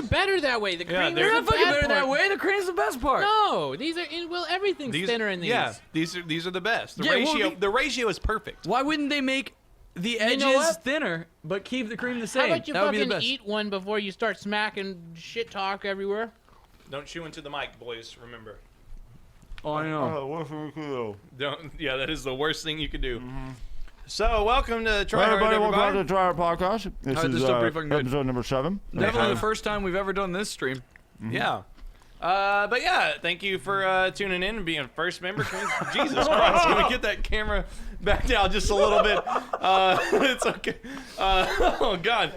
they're better that way. The cream they're is not the fucking bad better part. that way. The cream's the best part. No, these are everything's thinner in these. Yeah, these are the best. The Yeah, well, ratio the ratio is perfect. Why wouldn't they make the know edges what? thinner but keep the cream the How same? about you that would be the fucking best. eat one before you start smacking shit talk everywhere? Don't chew into the mic, boys. Remember. Oh, I know. Don't. Yeah, that is the worst thing you could do. So, welcome to Try Hard, Everybody, welcome everybody. back to Try Hard Podcast. This Alright, is this is still pretty fucking good. episode number 7. Definitely the first time we've ever done this stream. Yeah. But yeah, thank you for tuning in and being a first member. Jesus Christ, can we get that camera back down just a little bit? It's okay. Oh God.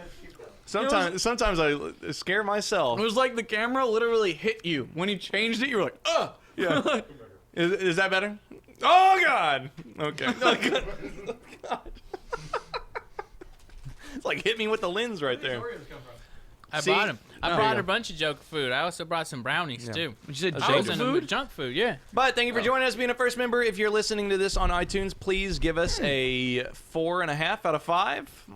Sometimes I scare myself. It was like the camera literally hit you. When he changed it, you were like, ugh. Yeah. Is that better? Oh God. Okay. Oh, God. It's like hit me with the lens right there. I See? brought him. I Oh, brought yeah. a bunch of junk food. I also brought some brownies too. You said I was junk in food? junk food, yeah. But thank you for joining us, being a first member. If you're listening to this on iTunes, please give us a 4.5 out of 5,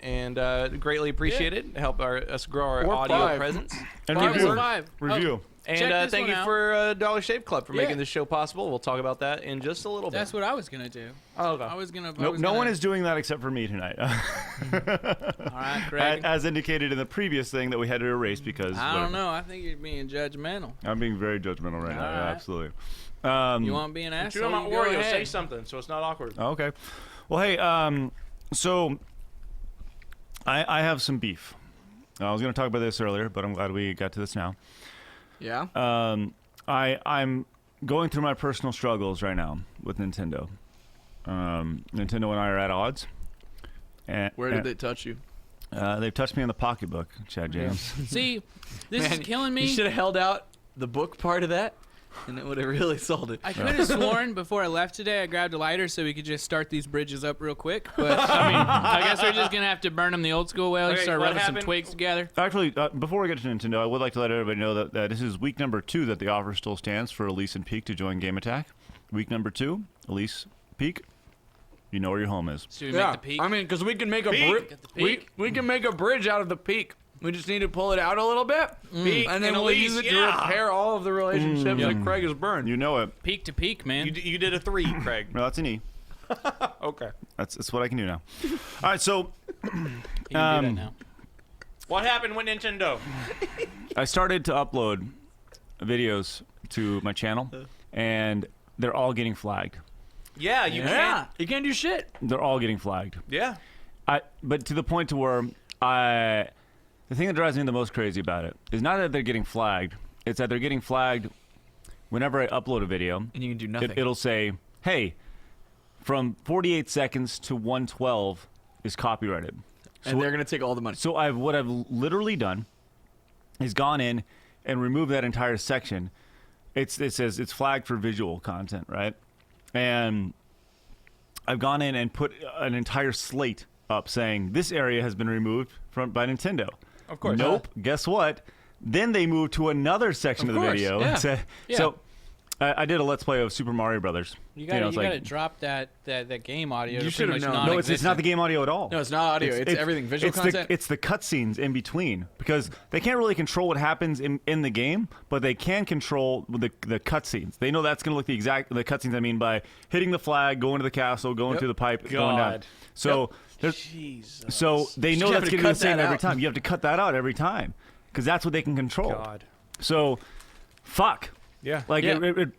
and greatly appreciate it. Help us grow our Or audio 5. presence. And Five review. is a 5. Review. And Check this thank one you out. for Dollar Shave Club for Yeah. making this show possible. We'll talk about that in just a little bit. That's what I was gonna do. Oh, okay. I was gonna. No one is doing that except for me tonight. All right, Greg. As indicated in the previous thing that we had to erase because I don't know. I think you're being judgmental. I'm being very judgmental right now. All Yeah, right. absolutely. You want to be an Chew asshole? on my You go Oreo. ahead. Say something so it's not awkward. Okay. Well, hey, so I have some beef. I was going to talk about this earlier, but I'm glad we got to this now. Yeah. I'm going through my personal struggles right now with Nintendo. Nintendo and I are at odds. And, Where did they touch you? They've touched me in the pocketbook, Chad James. See, this is killing You me. should have held out the book part of that, and it would have really sold it. I could have sworn before I left today I grabbed a lighter so we could just start these bridges up real quick. But, I mean, I guess we're just going to have to burn them the old school way. Okay, Start what rubbing some happened? twigs together. Actually, before we get to Nintendo, I would like to let everybody know that this is week number 2 that the offer still stands for Elise and Peak to join Game Attack. Week number 2, Elise, Peak, you know where your home is. So we make the peak. I mean, because we can make a Peak. bridge. Get the peak. We can make a bridge out of the peak. We just need to pull it out a little bit, Peak and then and we'll Elise, use it to yeah. repair all of the relationships that Craig has burned. You know it. peak to peak, man. You did a 3, Craig. No, that's an E. Okay. That's what I can do now. All right, so You can do that now. What happened with Nintendo? I started to upload videos to my channel, and they're all getting flagged. Yeah, you yeah, can't. you can't do shit. They're all getting flagged. Yeah. But to the point to where the thing that drives me the most crazy about it is not that they're getting flagged. It's that they're getting flagged whenever I upload a video. And you can do nothing. It'll say, hey, from 48 seconds to 112 is copyrighted. and they're gonna take all the money. So what I've literally done is gone in and removed that entire section. It says it's flagged for visual content, right? And I've gone in and put an entire slate up saying this area has been removed by Nintendo. Of course. Nope. Guess what? Then they moved to another section of the course, video. yeah. So I did a Let's Play of Super Mario Brothers. You gotta, it's you like- gotta drop that game audio. You to should've pretty much known. No, it's not the game audio at all. No, it's not audio. It's everything. Visual it's content. It's the cutscenes in between because they can't really control what happens in the game, but they can control the cutscenes. They know that's going to look the cutscenes. I mean, by hitting the flag, going to the castle, going through the pipe, going down. God. So Jesus. so they know You have that's to going to be the cut same that every out. time. You have to cut that out every time because that's what they can control. God. So, fuck. Yeah. Like, Yeah. we're going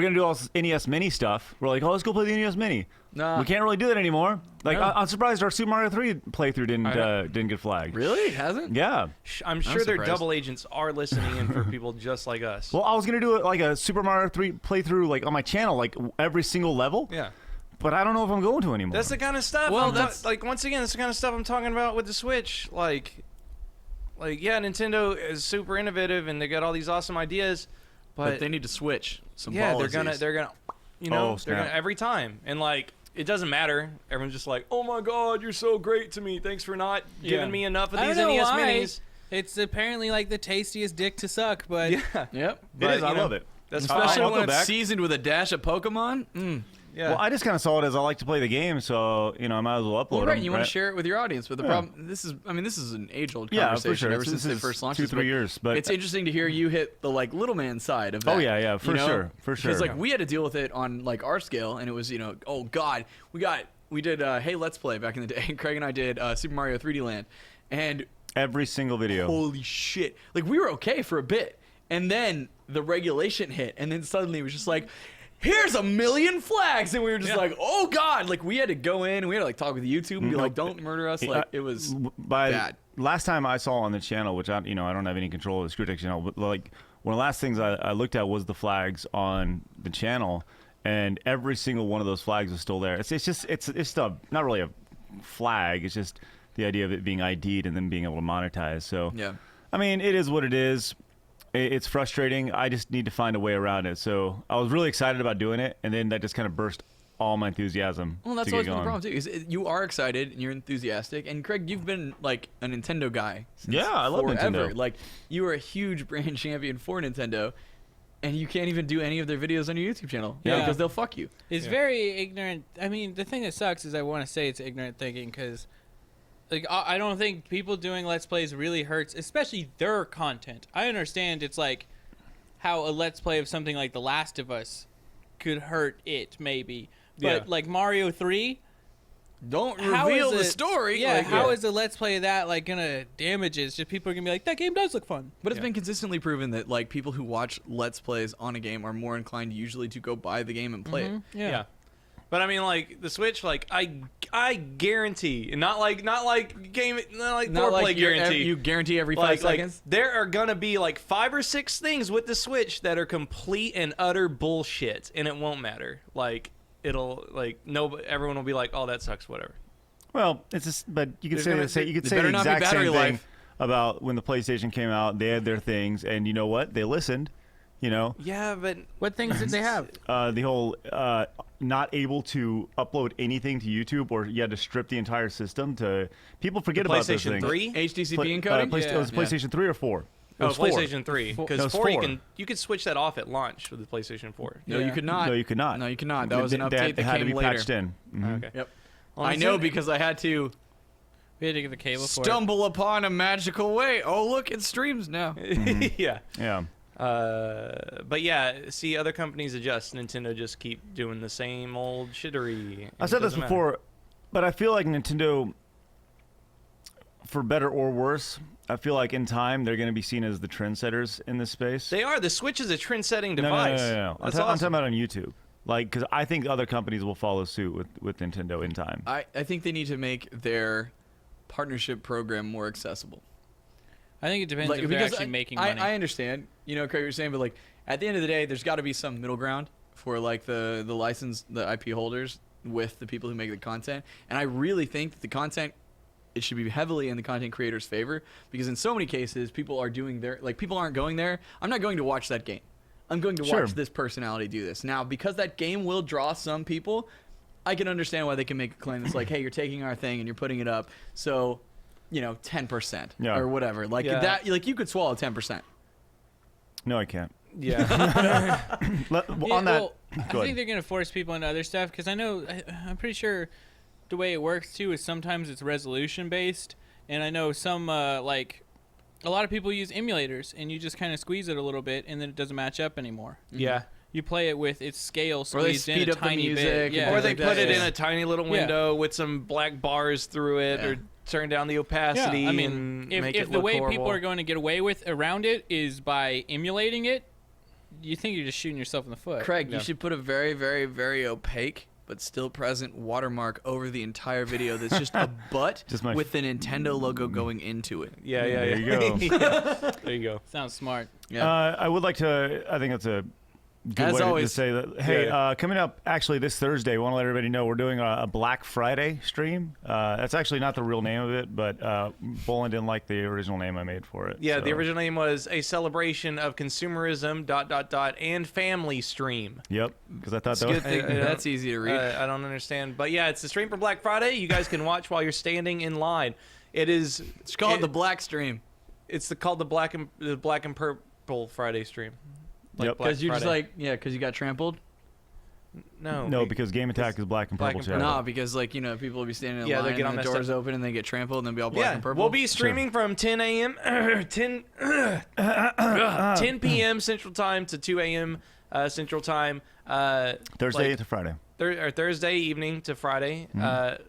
to do all this NES Mini stuff. We're like, oh, let's go play the NES Mini. Nah. We can't really do that anymore. Like, No. I'm surprised our Super Mario 3 playthrough didn't get flagged. Really? It hasn't? Yeah. I'm sure their surprised. double agents are listening in for people just like us. Well, I was going to do like a Super Mario 3 playthrough like on my channel, like every single level. Yeah. But I don't know if I'm going to anymore. That's the kind of stuff. Well, that's like once again, that's the kind of stuff I'm talking about with the Switch. Like yeah, Nintendo is super innovative and they got all these awesome ideas, But they need to switch some yeah, policies. they're gonna, you know, Oh, they're snap. gonna every time, and like it doesn't matter. Everyone's just like, oh my God, you're so great to me. Thanks for not giving me enough of I these don't know NES why. Minis. It's apparently like the tastiest dick to suck, but Yeah, Yep. It but, is. I you know, love it. that's Especially I'll fine. go when it's back. seasoned with a dash of Pokemon. Yeah. Well, I just kind of saw it as I like to play the game, so I might as well upload Well, right, and you want right? to share it with your audience. But the Yeah. problem, this is an age-old Yeah, conversation for sure. ever This since they is first launched 2-3 this, but years, but it's interesting to hear you hit the like little man side of that. Oh, yeah, for sure. Because like we had to deal with it on like our scale, and it was oh god, we did Hey Let's Play back in the day. Craig and I did Super Mario 3D Land, and every single video. holy shit, like we were okay for a bit, and then the regulation hit, and then suddenly it was just like, here's 1 million flags, and we were just like, oh god, like we had to go in and we had to like talk with YouTube and be like, don't murder us. Like it was By bad. last time I saw on the channel, which I don't have any control of the ScrewTech channel, but like one of the last things I looked at was the flags on the channel, and every single one of those flags was still there. It's just not really a flag. It's just the idea of it being ID'd and then being able to monetize. So Yeah. I mean, it is what it is. It's frustrating. I just need to find a way around it. So I was really excited about doing it, and then that just kind of burst all my enthusiasm. Well, that's to always get been the going. problem too. Is you are excited and you're enthusiastic, and Craig, you've been like a Nintendo guy. Since Yeah, I love forever. Nintendo. Like you are a huge brand champion for Nintendo, and you can't even do any of their videos on your YouTube channel Yeah. because they'll fuck you. It's very ignorant. I mean, the thing that sucks is I want to say it's ignorant thinking because, like, I don't think people doing Let's Plays really hurts, especially their content. I understand it's like how a Let's Play of something like The Last of Us could hurt it, maybe. But, Yeah. like, Mario 3, Don't how reveal is the it- story. Yeah, like, how is a Let's Play of that, like, gonna damage it? It's just people are gonna be like, that game does look fun. But it's been consistently proven that like people who watch Let's Plays on a game are more inclined usually to go buy the game and play it. Yeah. But I mean, like the Switch, like I guarantee, not like Not foreplay like guarantee. you guarantee every 5 seconds. there are gonna be like 5 or 6 things with the Switch that are complete and utter bullshit, and it won't matter. Like it'll like everyone will be like, oh, that sucks, whatever. Well, it's just, but you could There's say gonna- you could there say the better not be exact battery same thing life. about when the PlayStation came out. They had their things, and you know what? They listened. Yeah, but What things did they have? The whole not able to upload anything to YouTube, or you had to strip the entire system. To people forget about those PlayStation things. 3. HDCP encoding. It was Yeah. PlayStation 3 or 4. It Oh, was 4. PlayStation 3. No, Because it's 4 4. you could switch that off at launch with the PlayStation 4. No, Yeah. you could not. No, you could not. No, you cannot. That was an They update that had to came be later. patched in. Mhm. Okay. Yep. Well, I it's know in- because I had to We had to get the cable for it. stumble upon a magical way. Oh, look, it streams now. yeah. Yeah. But yeah, see other companies adjust. Nintendo just keep doing the same old shittery. I said this before, but I feel like Nintendo, for better or worse, I feel like in time they're going to be seen as the trendsetters in this space. They are. The Switch is a trend-setting No, device. no. I'm That's talking awesome. about on YouTube. Like, because I think other companies will follow suit with Nintendo in time. I think they need to make their partnership program more accessible. I think it depends if they're because actually making money. I understand, Craig, what you're saying, but like at the end of the day, there's got to be some middle ground for like the license, the IP holders with the people who make the content. And I really think that the content, it should be heavily in the content creator's favor, because in so many cases, people are doing people aren't going there. I'm not going to watch that game. I'm going to Sure. watch this personality do this. Now, because that game will draw some people, I can understand why they can make a claim that's like, hey, you're taking our thing and you're putting it up, so 10% Yeah. or whatever. Like Yeah. that, like you could swallow 10%. No, I can't. Yeah. On that, Well, I go think ahead. they're gonna force people into other stuff because I'm pretty sure the way it works too is sometimes it's resolution based, and I know some like a lot of people use emulators and you just kind of squeeze it a little bit and then it doesn't match up anymore. yeah. You play it with its scale Or they squeezed in speed a up the tiny music bit. and Yeah. Or things they like put that, it yeah. in a tiny little window with some black bars through it, Yeah. or turn down the opacity. Yeah, I mean, and if make it the look way horrible. people are going to get away with around it is by emulating it, you think you're just shooting yourself in the foot. Craig, Yeah. you should put a very, very, very opaque but still present watermark over the entire video that's just a butt Just my with the Nintendo logo going into it. Yeah, There you go. Yeah. There you go. Sounds smart. Yeah. I would like to. I think that's a good As way to always. say that. Hey, Yeah. coming up actually this Thursday, I want to let everybody know we're doing a Black Friday stream. That's actually not the real name of it, but Bolin didn't like the original name I made for it. Yeah, the so- original name was a celebration of consumerism ... and family stream. Yep, because I thought It's that good was. thing- That's easy to read. I don't understand, but yeah, it's the stream for Black Friday. You guys can watch while you're standing in line. It is. It's called the Black Stream. It's called the black and purple Friday stream. Yep. Black Because you're just Friday. like, because you got trampled. No. No, because Game Attack is black and Black purple and chat. purple. No, because like people will be standing in Yeah, line they get all and the messed doors up. open and they get trampled and then be all black Yeah, and purple. we'll be streaming from 10 a.m. 10 p.m. Central Time to 2 a.m. Central Time. Thursday like- to Friday. Or Thursday evening to Friday.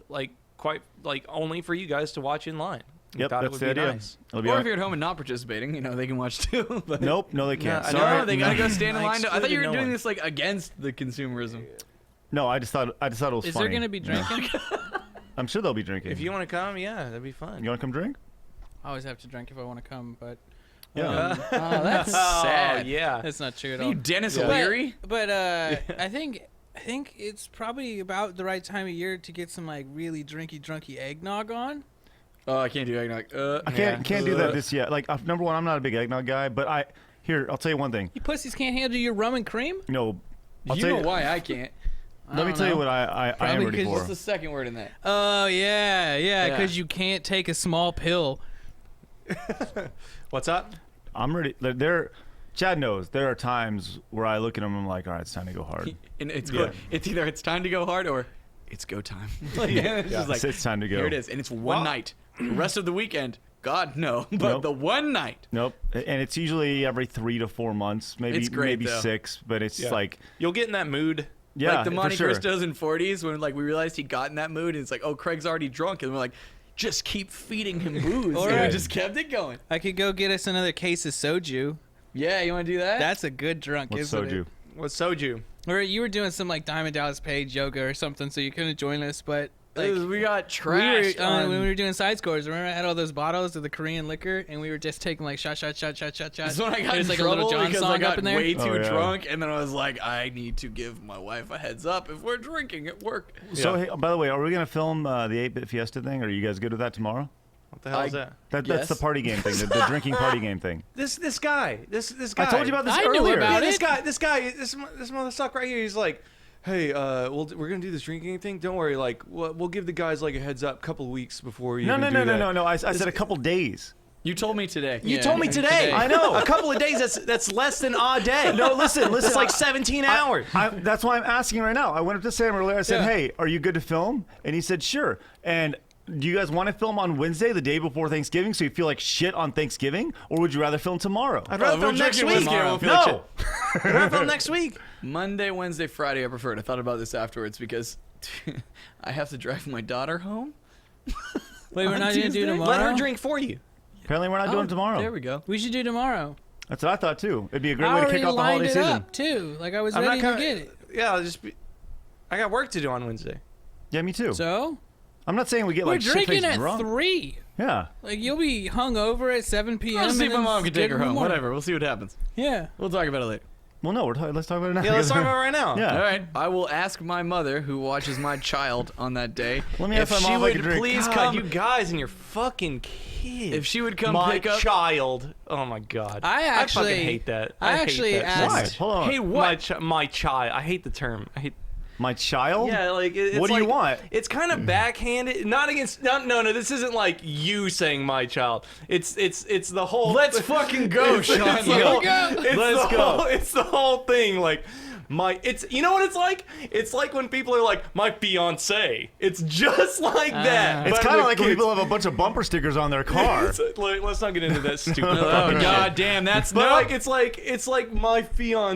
Like quite like only for you guys to watch in line. We Yep, thought it that's would the be idea. nice. It'll be Or all if you're at home and not participating, they can watch too. But Nope, no, they can't. I no, Sorry, they gotta no. go stand in I line. I thought you were excluded no doing one. this like against the consumerism. No, I just thought it was Is funny. there gonna be drinking? I'm sure they'll be drinking. If you want to come, yeah, that'd be fun. You want to come drink? I always have to drink if I want to come, but Yeah. Oh, that's Oh, sad. yeah. that's not true at Are all. you Dennis Yeah. O'Leary? But I think it's probably about the right time of year to get some like really drunky eggnog on. Oh, I can't do eggnog. I can't do that this year. Like number one, I'm not a big eggnog guy, but I'll tell you one thing. You pussies can't handle your rum and cream. No, I'll You tell know you. why I can't. Let me tell you what I am Probably ready 'cause for. What's the second word in that? Oh yeah, Yeah. because you can't take a small pill. What's up? I'm ready. Chad knows there are times where I look at him and I'm like, all right, it's time to go hard. And it's Yeah. it's either it's time to go hard or it's go time. Like, it's just like it's time to go. here it is, and it's one Well- night. The rest of the weekend, God no, but Nope. the one night. Nope. And it's usually every 3 to 4 months, maybe It's great, maybe though. 6, but it's Yeah. like You'll get in that mood. yeah, Like the for Monte sure. Cristos in 40s when like we realized he got in that mood and it's like, oh, Craig's already drunk, and we're like, just keep feeding him booze. Or- And we just kept it going. I could go get us another case of soju. Yeah, you want to do that? That's a good drunk, What's isn't soju? it? What's soju? Or you were doing some like Diamond Dallas Page yoga or something, so you couldn't join us. But like we got we were trashed on- when we were doing side scores. Remember, I had all those bottles of the Korean liquor, and we were just taking like shot. That's when I got There's in like a trouble little John because song I got up in there. way too Oh, yeah. drunk, and then I was like, I need to give my wife a heads up if we're drinking at work. So Yeah. hey, by the way, are we gonna film the 8-bit Fiesta thing? Or are you guys good with that tomorrow? What the hell is that? That's Yes. the party game thing, the drinking party game thing. This guy. This guy. I told you about this I knew earlier. about Yeah, it. this guy, this motherfucker right here. He's like, hey, we're gonna do this drinking thing. Don't worry, like we'll give the guys like a heads up, couple of weeks before you. No, even no, do no, that. no, no, no. I said a couple days. You told me today. You Yeah, told me today. today. I know. A couple of days. That's less than a day. No, listen. It's like 17 hours. That's why I'm asking right now. I went up to Sam earlier. I said, Yeah. "Hey, are you good to film?" And he said, "Sure." And do you guys want to film on Wednesday, the day before Thanksgiving, so you feel like shit on Thanksgiving, or would you rather film tomorrow? I'd rather if we're film next drinking week. whiskey, I won't feel No. like shit. I'd rather film next week. Monday, Wednesday, Friday, I preferred. I thought about this afterwards because I have to drive my daughter home. Wait, we're On not gonna do Tuesday? tomorrow. Let her drink for you. Apparently, we're not doing tomorrow. There we go. We should do tomorrow. That's what I thought too. It'd be a great I way to already kick off the lined holiday it season. up too. Like I was I'm ready not to gonna- get it. Yeah, I'll just be. I got work to do on Wednesday. Yeah, me too. So I'm not saying we get we're like drinking shit-faced at drunk. 3. Yeah. Like you'll be hungover at 7 p.m. I'll see and if my then mom can get take her in the home. morning. Whatever. We'll see what happens. Yeah. We'll talk about it later. Well, no, let's talk about it now. Yeah, let's talk about it right now. Yeah. All right. I will ask my mother, who watches my child on that day, Let me if ask my she mom if I would can drink. please God, come. you guys and your fucking kid. If she would come my pick up. child. Oh my god. I actually fucking hate that. I hate actually that so asked- Why? much. Hold on. Hey, what? My child. I hate the term. I hate. My child? Yeah, like it's What do you like- want? It's kind of backhanded. Not against. No. This isn't like you saying my child. It's the whole. Let's fucking go, it's, Sean. It's the whole, Let's it's Let's the go. Whole, it's the whole thing. Like it's. You know what it's like? It's like when people are like my fiance. It's just like that. It's but kind of with like when kids. people have a bunch of bumper stickers on their car. Like, let's not get into that stupid. Oh, fucking shit. god damn. That's But no. like it's like my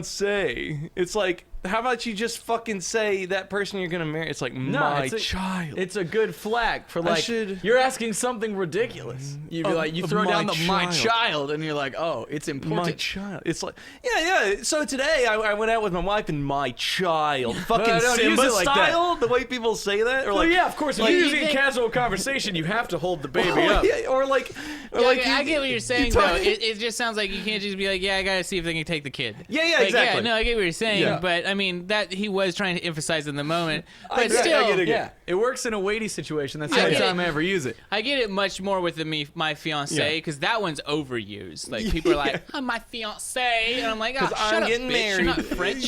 fiance. It's like how about you just fucking say that person you're gonna marry? It's like my it's a- child. It's a good flag for like should- you're asking something ridiculous. You be Of- like you of throw down my the my child. child and you're like, oh, it's my important. child. It's like yeah. So today I went out with my wife and my child. Fucking don't use Simba it like that. style. The way people say that, or Well, like yeah, of course. If like, you're you using think- casual conversation, you have to hold the baby oh, up. yeah, or like I get what you're saying though. talk- It just sounds like you can't just be like, yeah, I gotta see if they can take the kid. Yeah, Like, exactly. Yeah, no, I get what you're saying, Yeah. but I mean that he was trying to emphasize in the moment. But I still, get it. Yeah, it works in a weighty situation. That's I the only get it. time I ever use it. I get it much more with my fiance Yeah. because that one's overused. Like people are like, "I'm my fiance," and I'm like, "Oh, 'Cause shut I'm up, getting bitch. married." You're not French."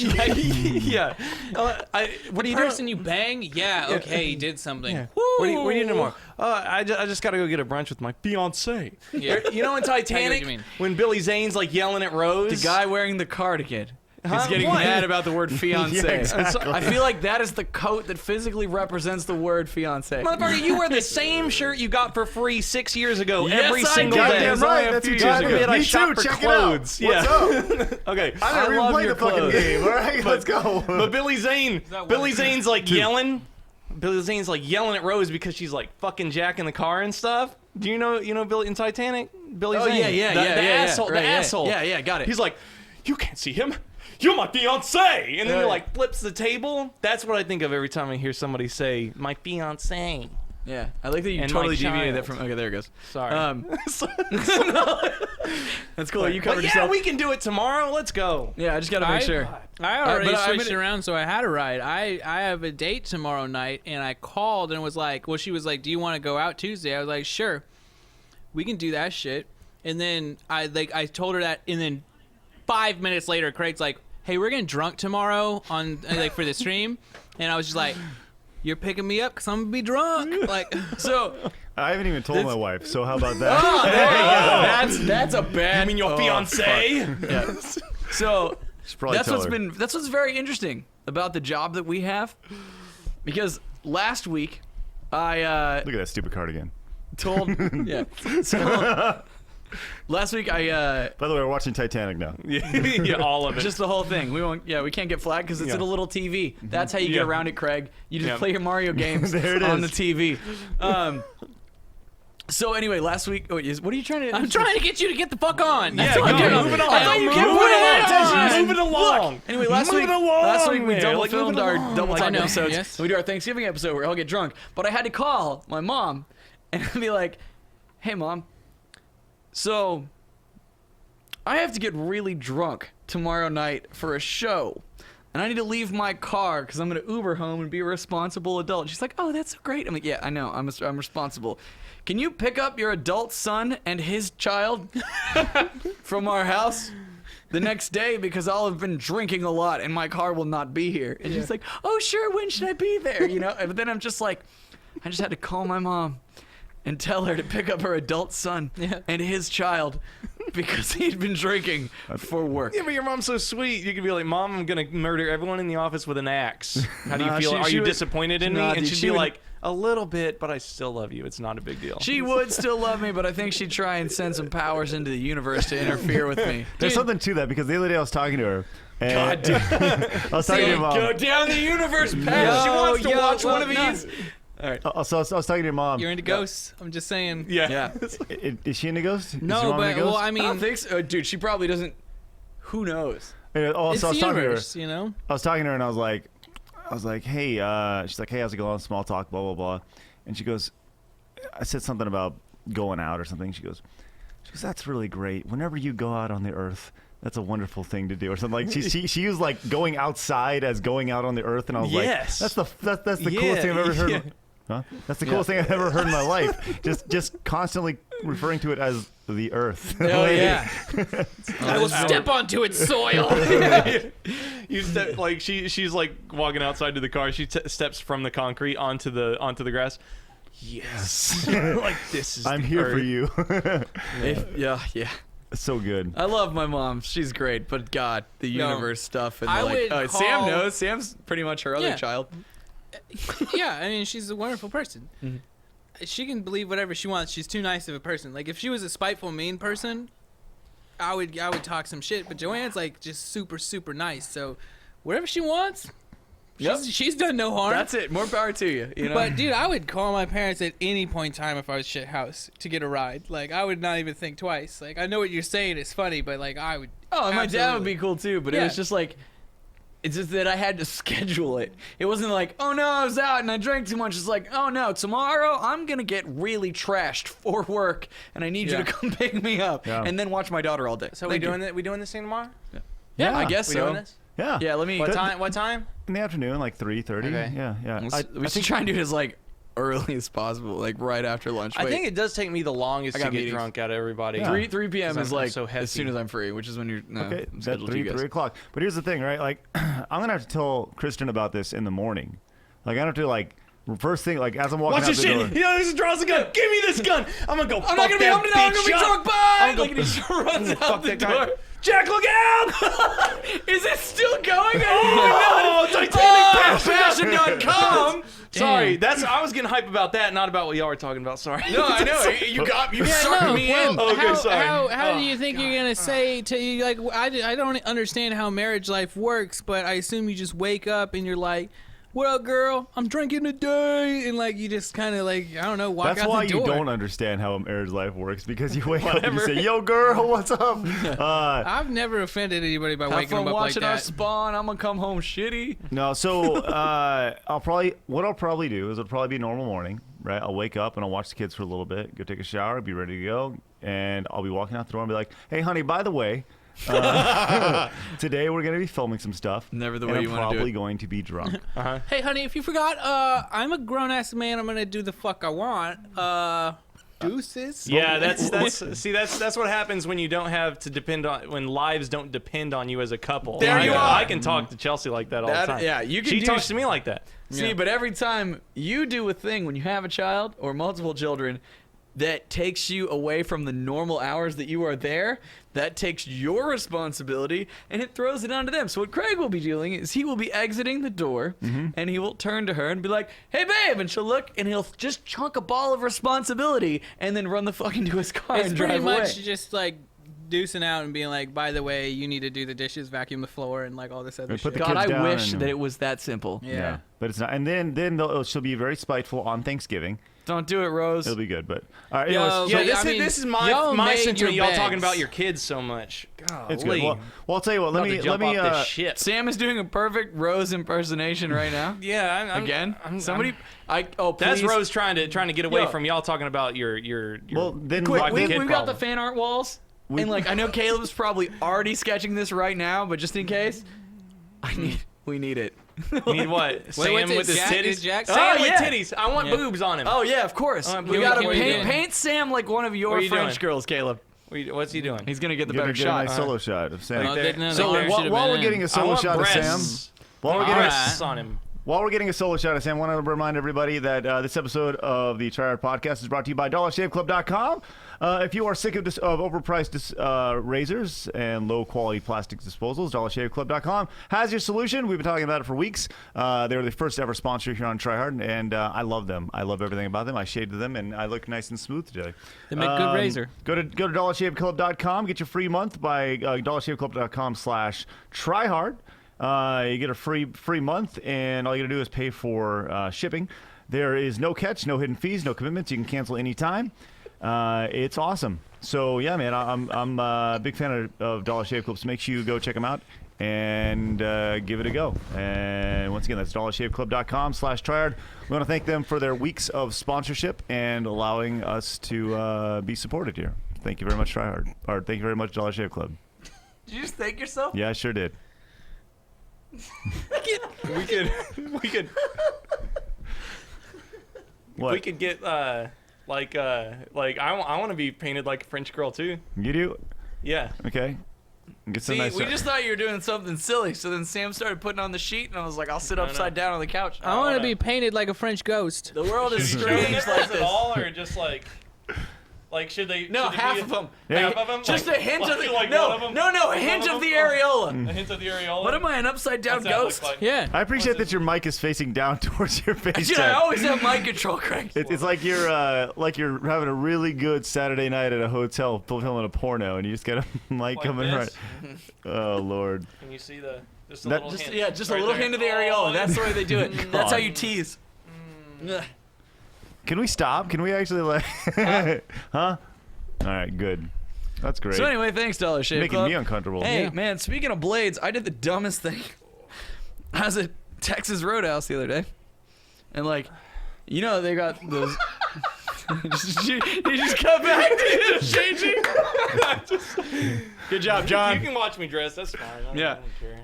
yeah. What are you doing? Person you bang, yeah, okay, he did something. Yeah. Woo! What are you doing tomorrow? I just gotta go get a brunch with my fiance. Yeah. You know in Titanic mean. when Billy Zane's like yelling at Rose. The guy wearing the cardigan. He's getting What? mad about the word fiance. Yeah, exactly. I feel like that is the coat that physically represents the word fiance. Motherfucker, you wear the same shirt you got for free 6 years ago Yes, every I single did. day. Goddamn It's only right. a That's few what years you ago. did. I Me shop too. for Check clothes. it out. What's up? Okay. I never even love played your the fucking clothes. game. All right, let's go. But Billy Zane, that Billy one? Zane's like yelling. Billy Zane's like yelling at Rose because she's like fucking Jack in the car and stuff. Do you know Billy in Titanic? Billy Oh, Zane. yeah, The asshole. Right, the yeah. asshole. Yeah, got it. He's like, you can't see him. You're my fiance. And then Yeah. he like flips the table. That's what I think of every time I hear somebody say my fiance. Yeah, I like that you And totally my deviated that child. from. Okay, there it goes. Sorry. That's cool. You But covered yeah, yourself. we can do it tomorrow. Let's go. Yeah, I just got to make sure. I already but I switched mean- it around, so I had a ride. I have a date tomorrow night, and I called and was like, well, she was like, do you want to go out Tuesday? I was like, sure. We can do that shit. And then I told her that, and then 5 minutes later, Craig's like, hey, we're getting drunk tomorrow on like for the stream. And I was just like, you're picking me up because I'm going to be drunk. Like, So I haven't even told my wife, so how about that? that's a bad. I mean, your fiance. Yeah. So Should probably that's tell what's her. that's what's very interesting about the job that we have, because last week I Look at that stupid cardigan. told yeah. So last week I By the way, we're watching Titanic now. Yeah, all of it. just the whole thing. We can't get flagged because it's Yeah. in a little TV. That's how you get Yeah. around it, Craig. You just Yeah. play your Mario games There it on the is. TV. So anyway, last week, what are you trying to? I'm trying to get you to get the fuck on. Yeah, That's all I'm go, doing. moving on. I thought you kept Moving putting on. that attention. Move it along. Anyway, last Moving week along, we man. double Like, filmed moving our along. double I talk know, episodes. yes. We do our Thanksgiving episode where we all get drunk. But I had to call my mom and be like, "Hey, mom, so I have to get really drunk tomorrow night for a show, and I need to leave my car because I'm gonna Uber home and be a responsible adult." She's like, "Oh, that's so great." I'm like, "Yeah, I know. I'm responsible. Can you pick up your adult son and his child from our house the next day because I'll have been drinking a lot and my car will not be here?" And she's like, "Oh, sure. When should I be there?" But then I'm just like, I just had to call my mom and tell her to pick up her adult son Yeah. and his child because he'd been drinking for work. Yeah, but your mom's so sweet. You could be like, "Mom, I'm gonna murder everyone in the office with an axe. How do you Nah, feel? Are she you would- disappointed in me?" Nah, And dude, she'd she be would- like, "A little bit, but I still love you. It's not a big deal." She would still love me, but I think she'd try and send some powers into the universe to interfere with me. There's something to that because the other day I was talking to her. And God damn. I was talking to your Go mom. down the universe path. Yo, She wants to yo, watch one look, of no. these. All right. So I was talking to your mom. You're into ghosts. I'm just saying. Yeah. Yeah. Is she into ghosts? Is your No, mom but into well, ghosts? I I don't mean, think so. Dude, she probably doesn't. Who knows? Oh, it's so I the was talking to her. universe, you know. I was talking to her and I was like, hey, she's like, hey, how's it going? Small talk, blah, blah, blah. And she goes, I said something about going out or something. She goes, that's really great. Whenever you go out on the earth, that's a wonderful thing to do or something. Like she used like going outside as going out on the earth. And I was Yes. like, that's the Yeah, coolest thing I've ever heard. yeah. Huh? That's the coolest thing I've ever heard in my life. Just constantly referring to it as the earth. Oh, yeah. I will step onto its soil. You step, like she's like walking outside to the car. She steps from the concrete onto the grass. Yes. Like this is. I'm the here earth. for you. Yeah. So good. I love my mom. She's great. But God, the No. universe stuff. And I like, would Sam call- knows. Sam's pretty much her other Yeah. child. Yeah, I mean, she's a wonderful person. Mm-hmm. She can believe whatever she wants. She's too nice of a person. Like if she was a spiteful, mean person, I would talk some shit. But Joanne's like just super, super nice. So whatever she wants, Yep. she's done no harm. That's it. More power to you. You know. But dude, I would call my parents at any point in time if I was shit house to get a ride. Like I would not even think twice. Like I know what you're saying is funny, but like I would. oh, and my dad would absolutely. be cool too. But it Yeah. was just like. It's just that I had to schedule it. It wasn't like, oh no, I was out and I drank too much. It's like, oh no, tomorrow I'm gonna get really trashed for work, and I need you Yeah. to come pick me up, Yeah. and then watch my daughter all day. So Thank you. we doing this thing tomorrow? Yeah, I guess We so. doing this? Yeah. Yeah, let me. What time? What time? In the afternoon, like 3:30. Okay. Yeah. We should try and do it as like early as possible, like right after lunch. I Wait, think it does take me the longest I to got get meetings. drunk out of everybody. Yeah. 3 p.m. Because is I'm like so as soon hefty. as I'm free, which is when you're Okay, I'm that's scheduled to you guys. 3 o'clock. But here's the thing, right? Like, I'm gonna have to tell Kristen about this in the morning. Like, I have to like first thing, like as I'm walking Watch out this the shit. door. Yeah, this draws a gun. Give me this gun. I'm gonna go. I'm not gonna be home tonight. I'm gonna be drunk. Bye. I'm Like, and he just runs fuck out the that guy. door. Jack, look out! Is it still going? Oh, Titanic.com. Sorry, Damn. I was getting hype about that, not about what y'all were talking about. Sorry. No, I know. You sucked me in. Well, Okay, sorry. How do you think you're gonna say to you like I don't understand how marriage life works, but I assume you just wake up and you're like, "What up, girl? I'm drinking today," and like you just kind of like I don't know, walk That's out why the door. you don't understand how a marriage life works, because you wake up and you say, "Yo, girl, what's up?" I've never offended anybody by Have waking fun them up like watching our that. spawn. I'm gonna come home shitty. No, so I'll probably do is it'll probably be a normal morning, right? I'll wake up and I'll watch the kids for a little bit, go take a shower, be ready to go, and I'll be walking out the door and be like, "Hey, honey, by the way, today we're gonna be filming some stuff. Never the and way I'm you wanna do probably it." going to be drunk." Hey, honey, if you forgot, I'm a grown ass man. I'm gonna do the fuck I want. Deuces. Yeah, that's what happens when you don't have to depend on when lives don't depend on you as a couple. There you are. I can talk to Chelsea like that all the time. Yeah, you can She do. talks to me like that. See, but every time you do a thing when you have a child or multiple children that takes you away from the normal hours that you are there, that takes your responsibility and it throws it onto them. So what Craig will be doing is he will be exiting the door and he will turn to her and be like, "Hey, babe," and she'll look and he'll just chunk a ball of responsibility and then run the fuck into his car It's and pretty drive much away. just like deucing out and being like, by the way, you need to do the dishes, vacuum the floor, and like all this other Put shit. the God, kids I down wish and- that it was that simple. Yeah. But it's not. And then she'll be very spiteful on Thanksgiving. Don't do it, Rose. It'll be good. But all right, Yo, anyways, Yeah, But, this I is mean, this is y'all my made sentiment. your Y'all talking beds. about your kids so much. Golly. it's good. Well, I'll tell you what. I'm Let about to me jump off this shit. Sam is doing a perfect Rose impersonation right now. Yeah, I'm Again? I'm, Somebody I'm- please. that's Rose trying to get away Yo. from y'all talking about your Well, then Quick, wife and we've kid got the problem. fan art walls. And like I know Caleb's probably already sketching this right now, but just in case, we need it. You need what? Sam what's it, with his Jack? titties. Is Jack- Sam Oh, with yeah. titties. I want Yeah. boobs on him. Oh yeah, of course. Alright, We what gotta are you doing? paint Sam like one of your What are you French doing? girls, Caleb. What's he doing? He's gonna get the get better a shot. nice solo shot of Sam. No, there. no, So there while, should've while been we're in. getting a I solo want shot of Sam, breasts. while we're getting Breasts on him. While we're getting a solo shot of Sam, I want to remind everybody that this episode of the Try Hard Podcast is brought to you by DollarShaveClub.com. If you are sick of overpriced razors and low-quality plastic disposals, DollarShaveClub.com has your solution. We've been talking about it for weeks. They're the first ever sponsor here on Try Hard, and I love them. I love everything about them. I shaved them, and I look nice and smooth today. They make good razor. Go to DollarShaveClub.com. Get your free month by DollarShaveClub.com/tryhard. You get a free month, and all you gotta do is pay for shipping. There is no catch, no hidden fees, no commitments. You can cancel anytime. It's awesome. So yeah, man, I'm a big fan of Dollar Shave Club. So make sure you go check them out and give it a go. And once again, that's DollarShaveClub.com/tryhard. We want to thank them for their weeks of sponsorship and allowing us to be supported here. Thank you very much, Tryhard. Or thank you very much, Dollar Shave Club. Did you just thank yourself? Yeah, I sure did. We could What? we could get like I want to be painted like a French girl too. You do? Yeah. Okay. Get some See, nice we just thought you were doing something silly, so then Sam started putting on the sheet, and I was like, I'll sit upside down on the couch. I want to wanna- be painted like a French ghost. The world is Should strange they like at this. all, or just like should they? No, should it half be of them. Yeah. Half of them. Just Like- a hint like- of the like no, one of them? no, a One hint of them? the areola. A hint of the areola. What am I, an upside down What's that look ghost? like? Yeah. I appreciate that your mic is facing down towards your face. Dude, I Jack. always have mic control, Craig. It's like you're having a really good Saturday night at a hotel filming a porno, and you just got a mic Like coming this? right. Oh Lord! Can you see the just a That- little Just hint? yeah, just a Right little there. hint of the areola. That's the way they do it. That's how you tease. Ugh. Can we stop? Can we actually like? Huh? All right, good. That's great. So anyway, thanks, Dollar Shave Making Club. me uncomfortable. Hey, Yeah. man, speaking of blades, I did the dumbest thing. I was at Texas Roadhouse the other day. And, like, you know, they got those. you just come back to changing. Good job, You John. can watch me dress. That's fine. Yeah. I don't care.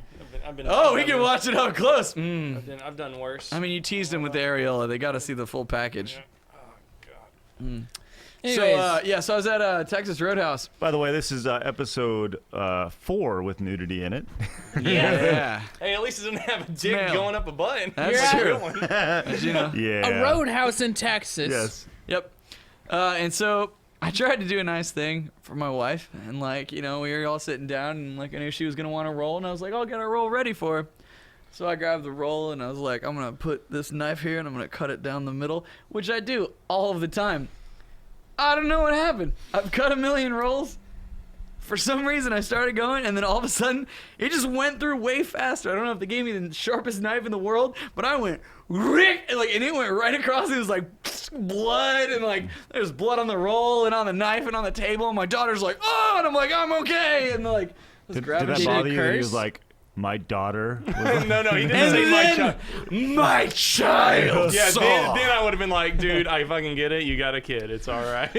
I've been Oh, we I've can been- watch it up close. I've done worse. I mean, you teased him with the areola. They got to see the full package. Oh God. So I was at Texas Roadhouse. By the way, this is episode 4 with nudity in it. Yeah. Hey, at least it didn't have a dick Male. going up a butt. That's a true. good one. As you know. Yeah. A roadhouse in Texas. Yes. Yep. And so I tried to do a nice thing for my wife, and like, we were all sitting down, and like I knew she was gonna want a roll, and I was like, I'll get a roll ready for her. So I grabbed the roll, and I was like, I'm gonna put this knife here, and I'm gonna cut it down the middle, which I do all of the time. I don't know what happened. I've cut a million rolls. For some reason, I started going, and then all of a sudden, it just went through way faster. I don't know if they gave me the sharpest knife in the world, but I went, and it went right across. It was like blood, and like there's blood on the roll and on the knife and on the table. And my daughter's like, oh, and I'm like, I'm okay, and like, Did grabbing that shit. bother you? He curse? was like, my daughter. Was No, he didn't And say my then, child. my child. Yeah, saw. then I would have been like, dude, I fucking get it. You got a kid. It's all right.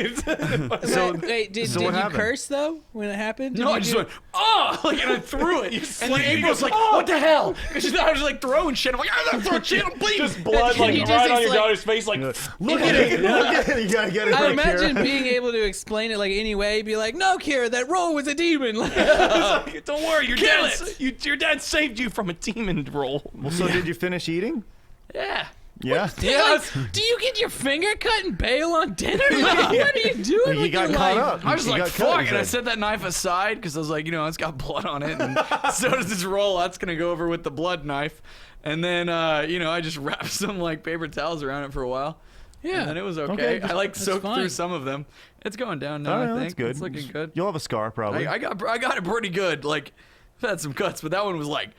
So wait, did so you what happened? curse though when it happened? Did No, you I just do- went, oh, like, and I threw it. And then you April's go, like, "Oh!" what the hell? Because she thought I was like throwing shit. I'm like, I'm not throwing shit. I'm bleeding. Just blood Can like you just right on your explain- daughter's face, like. look at it. Look at it. You gotta get it. I right, imagine Kira. being able to explain it like anyway, be like, no, Kira, that roll was a demon. Don't worry, your Kill your dad saved you from a demon roll. Well, so did you finish eating? Yeah. Yeah. Like, do you get your finger cut and bail on dinner? Like, what are you doing You with got your caught life? up. I was You like, got cut, fuck, he and I said. set that knife aside because I was like, it's got blood on it, and so does this roll. That's gonna go over with the blood knife, and then I just wrapped some like paper towels around it for a while. Yeah. And then it was okay. Okay, I like soaked fine. through some of them. It's going down now. Oh, I no, think that's good. It's looking good. You'll have a scar probably. I got it pretty good. Like, I've had some cuts, but that one was like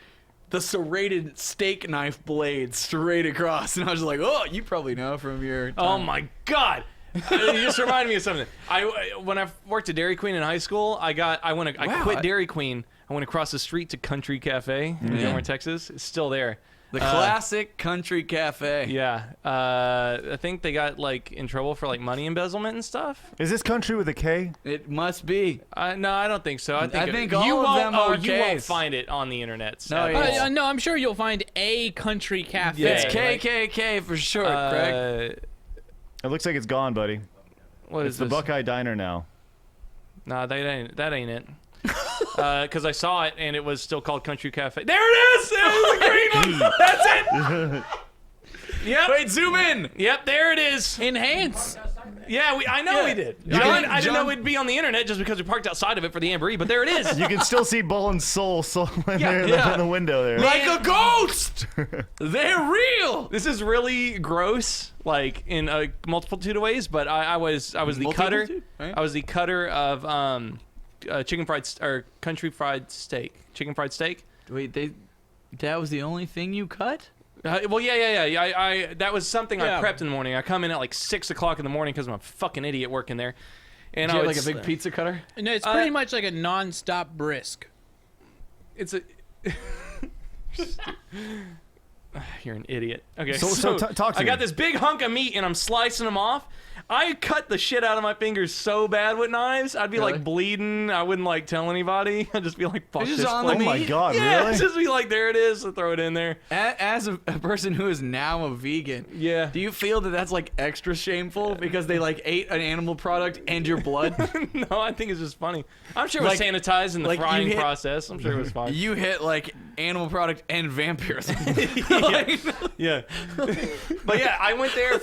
the serrated steak knife blade straight across, and I was like, oh, you probably know from your. Oh time. my god. You just reminded me of something. When I worked at Dairy Queen in high school, I Wow. quit Dairy Queen. I went across the street to Country Cafe in Gilmore, Texas. It's still there. The classic country cafe. Yeah. I think they got like in trouble for like money embezzlement and stuff. Is this country with a K? It must be. No, I don't think so. I think all you of won't, them oh, are you won't Ks. find it on the internet. No, at yeah. all. No, I'm sure you'll find a country cafe. Yeah. It's Like, KKK for sure, Craig. It looks like it's gone, buddy. What It's is the this? Buckeye Diner now. Nah, that ain't it. Because I saw it and it was still called Country Cafe. There it is! It was the green one! That's it! Yep. Wait, zoom in. Yep, there it is. Enhance. Yeah, I know we did. John- I didn't know John- it'd be on the internet just because we parked outside of it for the Amberee, but there it is. You can still see Bull and Soul in there yeah. in the window there. Like a ghost. They're real. This is really gross, like in a multitude of ways. But I was the cutter. Multitude, right? I was the cutter of country fried steak. Chicken fried steak. Wait, that was the only thing you cut? Well, yeah. I that was something Yeah. I prepped in the morning. I come in at like 6 o'clock in the morning because I'm a fucking idiot working there. And Did you I have would like a big pizza cutter? No, it's pretty much like a non-stop brisk. It's a. You're an idiot. Okay, So talk to I got me. this big hunk of meat and I'm slicing them off. I cut the shit out of my fingers so bad with knives. I'd be Really? like bleeding. I wouldn't like tell anybody. I'd just be like, fuck It's this just on the place. Oh my meat? God, Yeah, really? just be like, there it is. And throw it in there. As a person who is now a vegan, Yeah. do you feel that that's like extra shameful because they like ate an animal product and your blood? No, I think it's just funny. I'm sure it was Like- sanitized in the like you frying hit- process. I'm sure it was fine. You hit like animal product and vampirism. Yeah. But yeah, I went there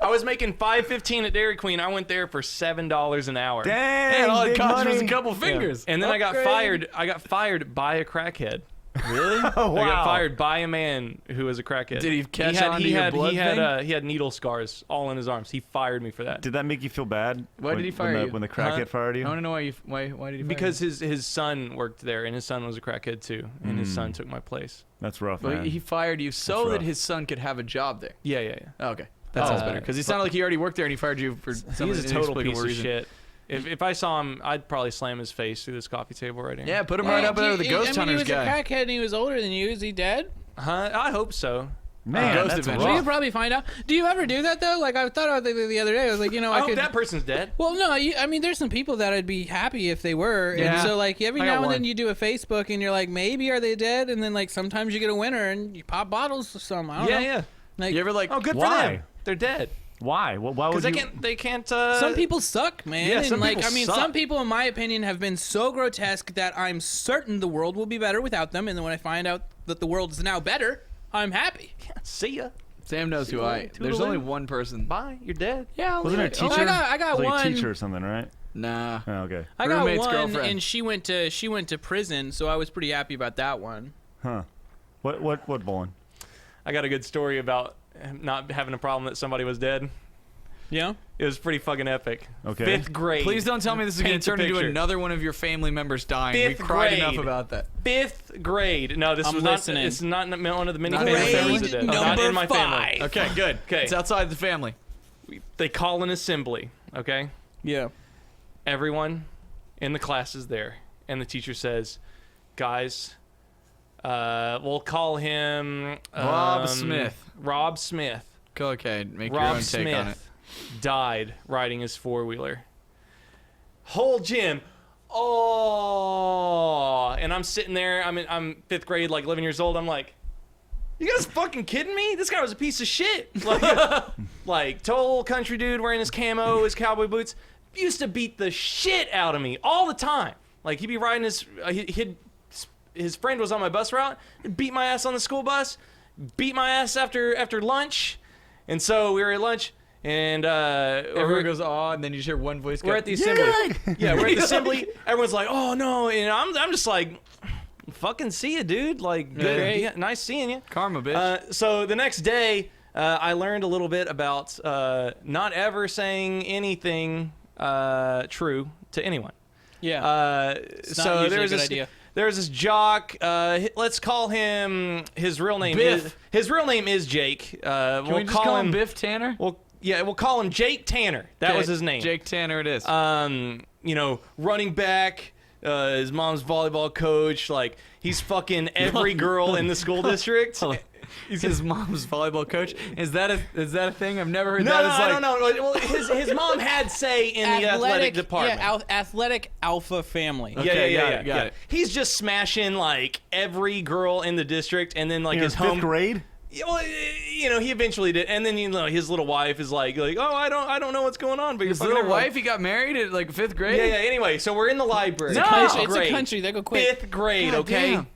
I was making $5.15 at Dairy Queen. I went there for $7 an hour. Dang, And all it big cost was money. a couple fingers. And then Upgrade. I got fired by a crackhead. Really? Oh, wow. I got fired by a man who was a crackhead. Did he catch had, on he to your had, blood he had, thing? he had needle scars all in his arms. He fired me for that. Did that make you feel bad? Why did he fire you? When the crackhead fired you? I want to know why you. Why did he? Fire Because his son worked there, and his son was a crackhead too, and his son took my place. That's rough, you? man. Well, he fired you so That's that rough. his son could have a job there. Yeah. Oh, okay, that sounds Oh. better. Because he sounded like he already worked there and he fired you for some He's a total inexplicable piece of reason. shit. If I saw him, I'd probably slam his face through this coffee table right here. Yeah, put him right up there with the ghost he hunters was guy. a crackhead and he was older than you. Is he dead? Huh? I hope so. Man, Ghost that's Adventure. Well, you rough. probably find out. Do you ever do that though? Like I thought about it the other day. I was like, I I hope could. that person's dead. Well, no, I mean, there's some people that I'd be happy if they were. Yeah. And so, like, every I got now and one. then you do a Facebook and you're like, maybe are they dead? And then, like, sometimes you get a winner and you pop bottles of some. I don't know. Yeah. Like, You ever like? Oh, good for Why? them. They're dead. Why? Why would Because you? they can't. some people suck, man. yeah, and some like, people I mean, suck. some people, in my opinion, have been so grotesque that I'm certain the world will be better without them. And then when I find out that the world is now better, I'm happy. See ya. Sam knows who I. There's only one person. Bye. You're dead. Yeah, Wasn't there a teacher? I got It was like one. a teacher or something, right? Nah. Oh, okay. I got Roommate's one, girlfriend. and she went to prison, so I was pretty happy about that one. Huh. What Bolin? I got a good story about not having a problem that somebody was dead. Yeah. It was pretty fucking epic. Okay. 5th grade. Please don't tell me this is going Paint to the turn into picture. another one of your family members dying. We Fifth cried grade. enough about that. 5th grade. No, this I'm was listening. not. This is not one of the many Not family in your members family? that did. Not in my family. Okay, good. Okay. It's outside the family. They call an assembly. Okay. Yeah. Everyone in the class is there, and the teacher says, "Guys, we'll call him Rob Smith. Rob Smith. Okay, make your Rob own take on it. Smith died riding his 4-wheeler. Whole gym, oh, and I'm sitting there. I'm 5th grade, like 11 years old. I'm like, you guys fucking kidding me? This guy was a piece of shit. Like total country dude wearing his camo, his cowboy boots. Used to beat the shit out of me all the time. Like he'd be riding his friend was on my bus route. He'd beat my ass on the school bus. Beat my ass after lunch. And so we were at lunch, and Everyone goes, oh, and then you just hear one voice go, we're at the assembly. Yeah, we're at the assembly. Everyone's like, oh no, and I'm just like, fucking see you, dude. Like, good, yeah, nice seeing you. Karma, bitch. So the next day, I learned a little bit about not ever saying anything true to anyone. Yeah. It's not So usually there a was good this. idea. There's this jock. Let's call him. His real name Biff. is. His real name is Jake. Can we'll we just call him Biff Tanner? Well, yeah, we'll call him Jake Tanner. That was his name. Jake Tanner it is. Running back. His mom's volleyball coach. Like he's fucking every girl in the school district. He's his mom's volleyball coach. Is that a thing? I've never heard No, that. no, It's I like, don't know. Well, his mom had say in the athletic department. Yeah, athletic alpha family. Okay, got it. He's just smashing like every girl in the district, and then like In his 5th home grade? Yeah, well, he eventually did, and then his little wife is like, oh, I don't know what's going on, but His you're little fucking wife, he got married at like 5th grade? Yeah. Anyway, so we're in the library. No! Fifth It's a grade. country. They go quick. 5th grade, God okay? damn.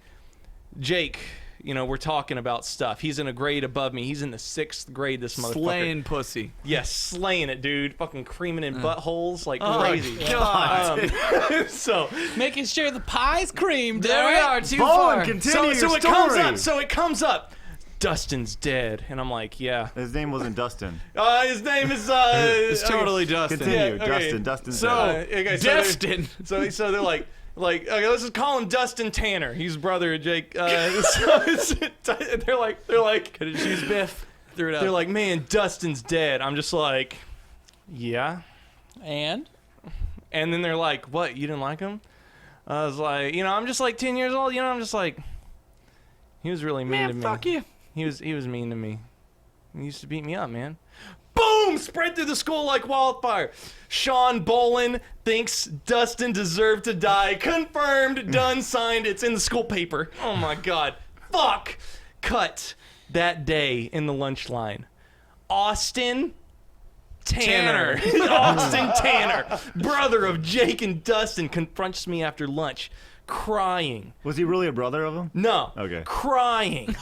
Jake, we're talking about stuff. He's in a grade above me. He's in the 6th grade, this motherfucker. Slaying pussy. Yes, slaying it, dude. Fucking creaming in buttholes like Oh, crazy. God. So Making sure the pie's creamed. There we are, too Bolin, far. continue so your it comes story. up. So it comes up. Dustin's dead, and I'm like, yeah. His name wasn't Dustin. His name is It's totally Dustin. Continue. Yeah, okay. Dustin's So, dead. okay, Destin. so they're like, okay, let's just call him Dustin Tanner. He's brother of Jake. They're like, Could have choose Biff. Threw it out. they're like, man, Dustin's dead. I'm just like, yeah. And And then they're like, what? You didn't like him? I was like, I'm just like 10 years old. I'm just like, he was really mean to me. fuck you. He was mean to me. He used to beat me up, man. Boom! Spread through the school like wildfire. Sean Bolin thinks Dustin deserved to die. Confirmed. Done. Signed. It's in the school paper. Oh my god. Fuck. Cut. That day in the lunch line. Austin Tanner. Austin Tanner, brother of Jake and Dustin, confronts me after lunch, crying. Was he really a brother of him? No. Okay. Crying.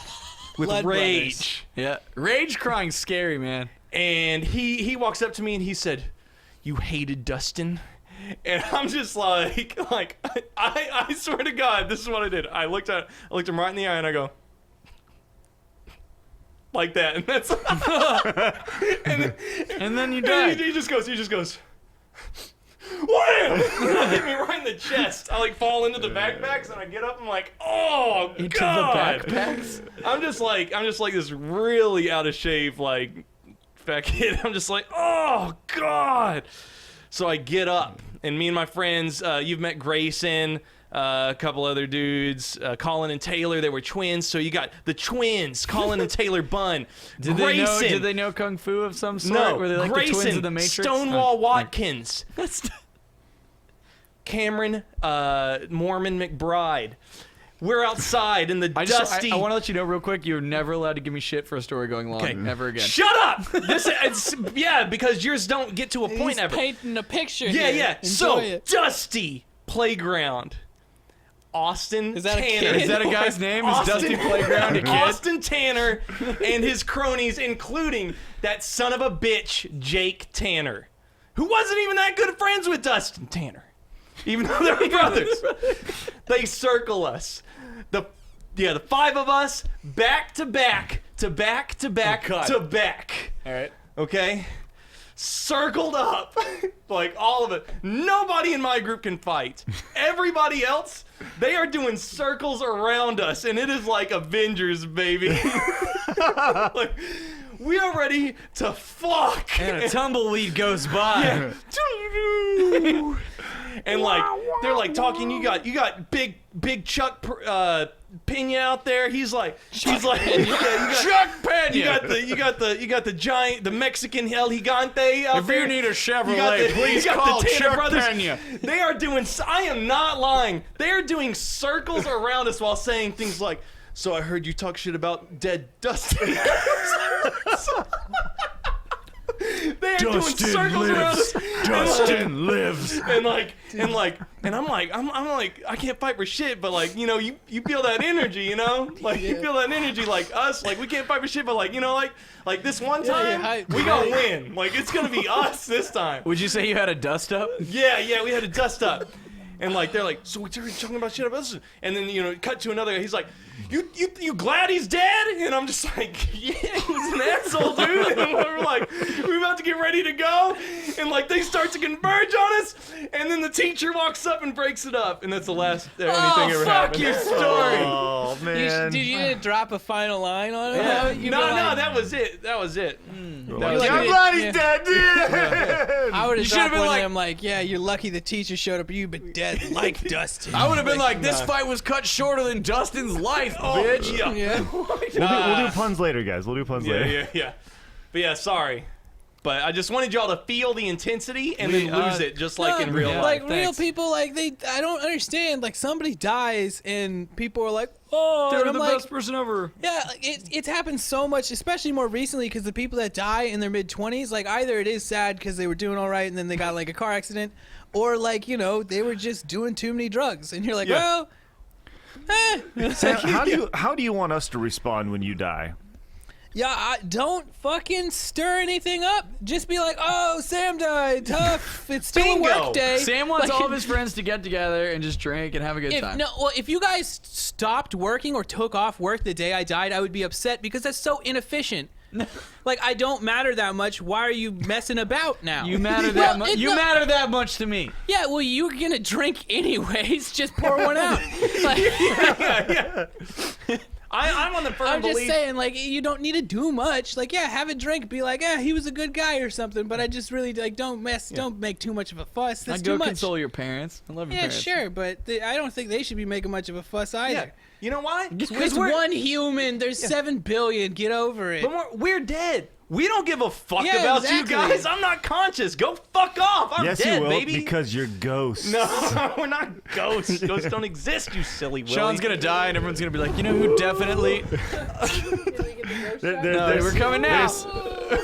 With Blood rage. Yeah. Rage crying's scary, man. And he walks up to me and he said, "You hated Dustin?" And I'm just like I swear to God, this is what I did. I looked him right in the eye and I go like that, and that's And then you and died. he just goes wham! Hit me right in the chest. I like fall into the backpacks and I get up and I'm like, oh Into god. the backpacks? I'm just like this really out of shape like fat kid. I'm just like, oh god. So I get up and me and my friends, you've met Grayson, a couple other dudes, Colin and Taylor. They were twins, so you got the twins, Colin and Taylor Bunn. Did they know kung fu of some sort? No, Were they like Grayson, the twins of the Matrix? Stonewall Watkins, That's Cameron, Mormon McBride. We're outside in the dusty. I want to let you know real quick, you're never allowed to give me shit for a story going long. Okay. Ever again. Shut up! Because yours don't get to a point he's ever. painting a picture. Yeah, here. yeah. Enjoy So it. dusty playground. Austin Is that a Tanner. kid? Is that a guy's name? Is Austin- Dusty Playground a kid? Austin Tanner and his cronies, including that son of a bitch, Jake Tanner, who wasn't even that good friends with Dustin Tanner, even though they're brothers. They circle us. The 5 of us, back to back to back to back cut. to back. All right. Okay? Circled up. Like all of it. Nobody in my group can fight. Everybody else, they are doing circles around us, and it is like Avengers, baby. Like, we are ready to fuck. And a tumbleweed goes by. And like they're like talking. You got big Chuck Pena out there. He's like yeah, you got Chuck Pena. you got the giant, the Mexican El Gigante out If there. you need a You got Chevrolet, the- please you got call the Tanner Chuck brothers. Pena. They are doing. I am not lying. They are doing circles around us while saying things like, "So I heard you talk shit about dead Dustin." They are doing circles around us. Dustin lives. And I'm like, I can't fight for shit, but like, you know, you feel that energy, you know, like you feel that energy, like us, like we can't fight for shit, but like, you know, like this one time, hype, we gonna win, like it's gonna be us this time. Would you say you had a dust up? Yeah, we had to dust up. And like they're like, so we're talking about shit about this, and then you know, cut to another guy. He's like, you glad he's dead? And I'm just like, yeah, he's an asshole, dude. And we're about to get ready to go, and like they start to converge on us, and then the teacher walks up and breaks it up, and that's the last anything ever fuck happened. your story. Oh man. Did you drop a final line on it? Yeah. You No, were like- that was it. That was it. Like, That was like I'm it. it. glad he's Yeah. dead, dude. I would You have should've dropped been one like- of them like, yeah, you're lucky the teacher showed up, but you've been dead like Dustin. I would have been like, this nah. fight was cut shorter than Dustin's life, bitch. Yeah. Yeah. We'll do puns later, guys. We'll do puns later. Yeah. But yeah, sorry. But I just wanted y'all to feel the intensity and then lose it, just like in real yeah. life. Like real thanks. people, like I don't understand. Like somebody dies and people are like, oh, They're and I'm the like, best person ever. yeah, like, it's happened so much, especially more recently, because the people that die in their mid-20s, like either it is sad because they were doing all right and then they got like a car accident, or like, you know, they were just doing too many drugs, and you're like, Yeah. well, Sam, how do you want us to respond when you die? yeah, don't fucking stir anything up. Just be like, oh, Sam died. Tough. It's still Bingo. a work day. Sam wants Like, all of his friends to get together and just drink and have a good time. if you guys stopped working or took off work the day I died, I would be upset because that's so inefficient. Like, I don't matter that much. Why are you messing about now? You matter Well, that much. it- You no- matter that much to me. Yeah, well, you're gonna drink anyways. Just pour one out. Like, yeah. I'm on the firm I'm just belief. saying, like, you don't need to do much. Like, yeah, have a drink. Be like, yeah, he was a good guy or something. But I just really like don't make too much of a fuss. That's I'd too go much. console your parents. I love your Yeah, parents. sure, but I don't think they should be making much of a fuss either. Yeah. You know why? It's one human. There's 7 billion. Get over it. But we're dead. We don't give a fuck Yeah, about exactly. you guys. I'm not conscious. Go fuck off. I'm yes, dead, you will, baby. because you're ghosts. No, we're not ghosts. Ghosts don't exist, you silly Willy. Sean's gonna die, and everyone's gonna be like, you know who definitely? No, we're coming now.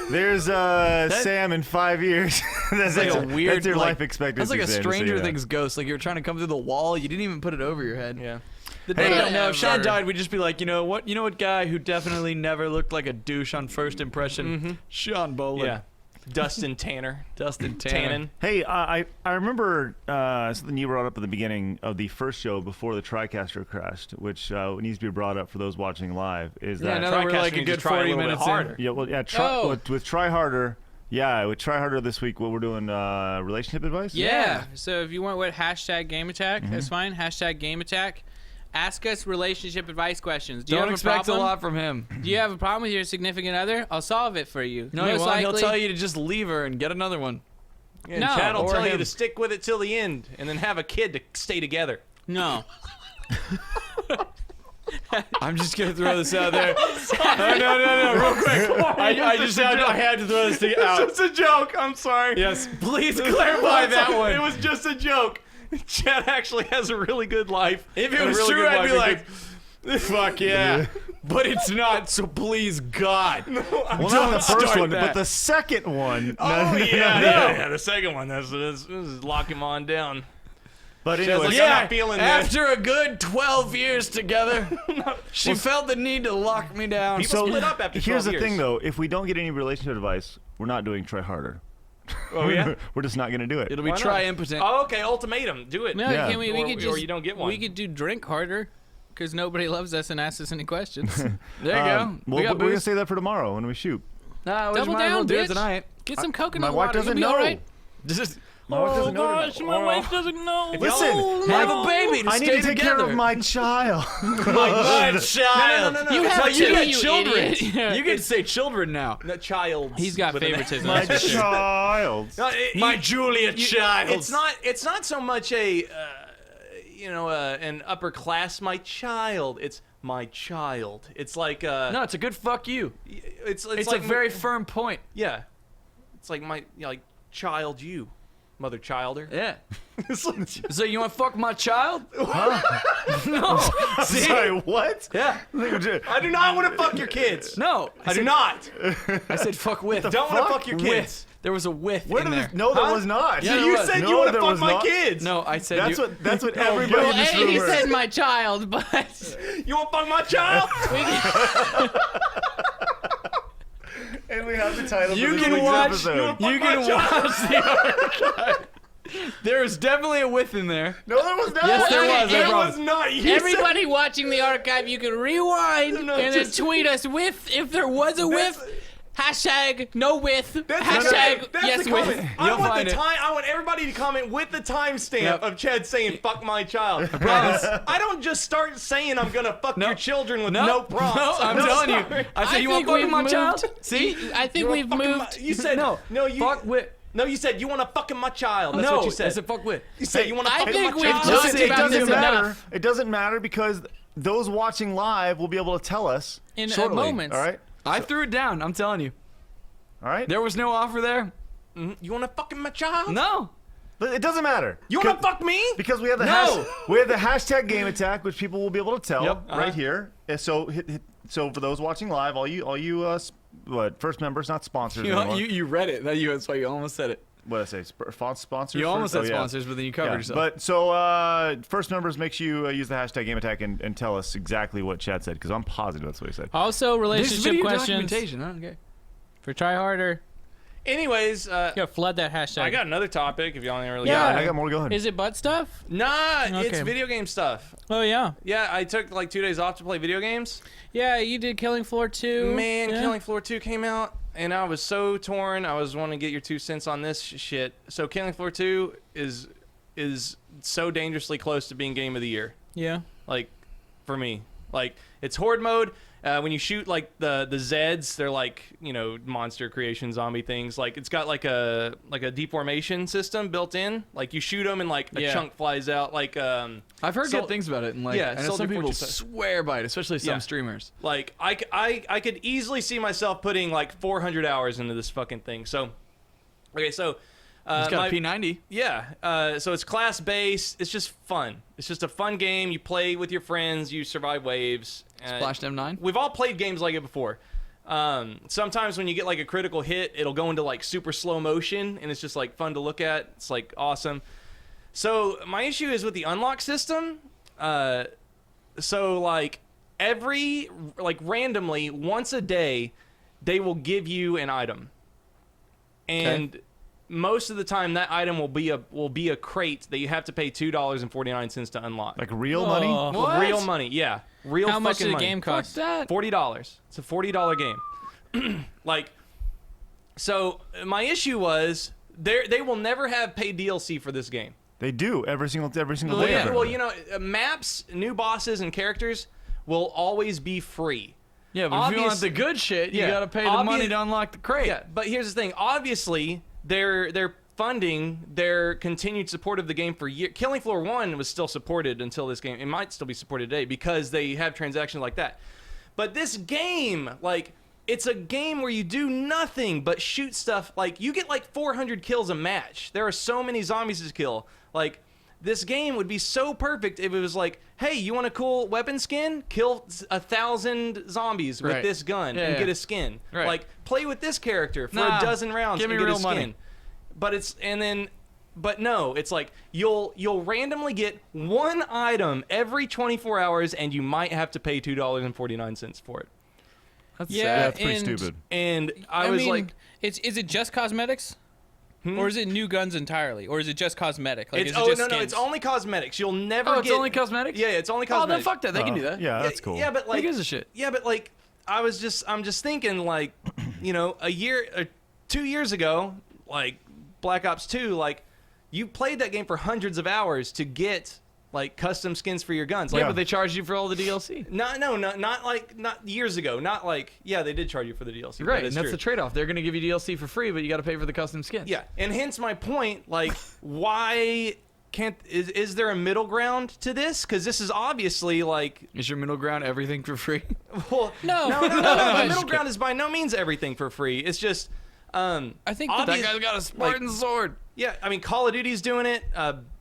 There's Sam in 5 years. That's like a weird, That's your like, life expectancy. That's like a Sam, just so Stranger you know. Things ghost. Like you were trying to come through the wall, you didn't even put it over your head. Yeah. The Hey, day no, if Sean whatever. died, we'd just be like, you know what guy who definitely never looked like a douche on first impression? Sean Bolin. Yeah. Dustin Tanner. Dustin Tannen. Hey, I remember something you brought up at the beginning of the first show before the TriCaster crashed, which needs to be brought up for those watching live. Is Yeah, that now that we're TriCaster like a needs to good try a 40 little bit minutes harder. in. yeah, well, yeah, Oh. with Try Harder. Yeah, with Try Harder this week, what we're doing relationship advice. Yeah. So if you want what hashtag game attack, that's fine. Hashtag game attack. Ask us relationship advice questions. Do you Don't have expect a problem? lot from him. Do you have a problem with your significant other? I'll solve it for you. No, he Most won't. He'll likely- tell you to just leave her and get another one. And No, Chad will or tell you him. to stick with it till the end and then have a kid to stay together. No. I'm just gonna throw this out there. No, real quick. I had to throw this thing out. It's a joke. I'm sorry. Yes, please clarify that one. It was just a joke. Chad actually has a really good life. If it and a was really true, good I'd be wife and like, fuck yeah. But it's not, so please, God. Well, not the Don't first start one, that. but the second one. Oh, yeah. The second one. This is lock him on down. But Chad's anyway, like, I'm not feeling this. after a good 12 years together, she felt the need to lock me down. People split up after 12 here's the years. thing, though. If we don't get any relationship advice, we're not doing try harder. Oh, yeah? We're just not going to do it. It'll be Why not? try impotent. Oh, okay, ultimatum. Do it. No, Yeah. can we Or- could or just you don't get We one. could do drink harder because nobody loves us and asks us any questions. There you go. Well, We got we're going to booze. say that for tomorrow when we shoot. Nah, we Double might as well down, do it bitch. tonight. Get some coconut My wife water. doesn't You'll be know. all right. Just My wife doesn't know. my wife doesn't know. Listen, have a baby to I stay need to take together. care of my child. My child. No. You No, have you to, got you children. idiot. Yeah. You get to say children now. No, child. He's got with an favoritism. my that's for sure. child. No, My Julia child. It's not so much a an upper class my child. It's my child. It's like No, it's a good fuck you. it's It's like a very firm point. yeah. It's like like child you, mother childer. Yeah. It's like- So you want to fuck my child? No. See? Sorry, what? Yeah. I do not want to fuck your kids. No. I do not. I said fuck with. Don't want to fuck your With. kids. There was a with Where in did there. this? No, there Huh? was not. Yeah, there You was. said No, you want to there fuck was my not. kids. No, I said That's you. what everybody Well, in this A, room he heard. said my child, but You want to fuck my child? And we have the title You for this can week's watch. episode. You can watch the archive. There is definitely a with in there. No, there was not. Yes, there Okay, was. I It promise. was not. You everybody watching the archive, you can rewind No, and then just- tweet us with if there was a with. Hashtag no with. That's Hashtag that's yes the with. comment. I You'll want find the it. time. I want everybody to comment with the timestamp Yep. of Chad saying "fuck my child." I don't just start saying I'm gonna fuck your children with no prompts. No, I'm telling you. I said, you want to fuck with my child? See? I think You we've wanna fuck moved. You said No. You Fuck with. No, you said you want to fuck my child. That's No, what you said. I said fuck with. You said you want to I fuck think my we've child. talked Listen, it about doesn't this matter. enough. It doesn't matter because those watching live will be able to tell us In shortly. moments. All right. I threw it down. I'm telling you. All right. There was no offer there. You want to fuck my child? No. But it doesn't matter. You want to fuck me? Because we have the No. we have the hashtag game attack, which people will be able to tell Yep. right here. And so so for those watching live, all you first members, not sponsors anymore. You read it. That's why you almost said it. What did I say? Sponsors. You almost first? said Oh, yeah. sponsors, but then you covered Yeah. yourself. But so first members, make sure you use the hashtag game attack and tell us exactly what Chad said because I'm positive that's what he said. Also, There's relationship video questions documentation. I don't care. for Try Harder. Anyways, Yeah, flood that hashtag. I got another topic. If y'all ain't really. Yeah. I got more. Go ahead. Is it butt stuff? Nah, it's Okay. video game stuff. Oh yeah. Yeah, I took like 2 days off to play video games. Yeah, you did Killing Floor 2. Man, yeah. Killing Floor 2 came out, and I was so torn. I was wanting to get your 2 cents on this shit. So Killing Floor 2 is so dangerously close to being game of the year. Yeah. Like, for me. Like, it's horde mode. When you shoot, like, the Zeds, they're like, monster creation zombie things. Like, it's got, like a deformation system built in. Like, you shoot them and, like, a Yeah. chunk flies out. Like, I've heard Sol- good things about it, and like, Yeah, I know Soldier some people Fortress. swear by it, especially some Yeah. streamers. Like, I could easily see myself putting, like, 400 hours into this fucking thing. So, okay, so... It's got a P90. Yeah, so it's class-based. It's just fun. It's just a fun game. You play with your friends. You survive waves. Splashed M9. We've all played games like it before. Sometimes when you get, like, a critical hit, it'll go into, like, super slow motion, and it's just, like, fun to look at. It's, like, awesome. So my issue is with the unlock system. So, like, randomly, once a day, they will give you an item. And... most of the time, that item will be a crate that you have to pay $2.49 to unlock. Like real money? Oh. What? Real money, yeah. Real How much fucking did the money. game Fuck cost? that. $40. It's a $40 game. Like, so my issue was they will never have paid DLC for this game. They do every single day. Well, of it. well, maps, new bosses, and characters will always be free. Yeah, but if you want Obvious- the good shit, you Yeah. gotta pay the Obvious- money to unlock the crate. Yeah, but here's the thing. Obviously, they're funding their continued support of the game for years. Killing Floor 1 was still supported until this game. It might still be supported today because they have transactions like that. But this game, like, it's a game where you do nothing but shoot stuff. Like, you get like 400 kills a match. There are so many zombies to kill. Like, this game would be so perfect if it was like, hey, you want a cool weapon skin? Kill 1,000 zombies with Right. this gun Yeah, and yeah. get a skin. Right. Like, play with this character for Nah, a dozen rounds give and me get real a skin. money. But it's, and then But no, it's like you'll randomly get one item every 24 hours, and you might have to pay $2.49 for it. That's Yeah, sad. That's pretty and- stupid. And I was mean, like, is it just cosmetics, or is it new guns entirely, or is it just cosmetic? Like, it's, is it oh just no, skins? it's only cosmetics. You'll never Oh, get. it's only cosmetics? Yeah, it's only Oh, then cosmetics. fuck that. They can do that. Yeah, that's cool. Yeah, but like, Who gives a shit? Yeah, but like, I'm just thinking, like, you know, 2 years ago, like Black Ops 2, like, you played that game for hundreds of hours to get like custom skins for your guns. Like, Yeah, but they charged you for all the DLC. not years ago. Not like, yeah, they did charge you for the DLC. Right, that and is that's true. the trade-off. They're going to give you DLC for free, but you got to pay for the custom skins. Yeah, and hence my point. Like, why can't is there a middle ground to this? Because this is obviously like, Is your middle ground everything for free? well, No. no. The Just middle ground is by no means everything for free. It's just, I think the- obvious- That guy's got a Spartan sword. Yeah, I mean, Call of Duty's doing it.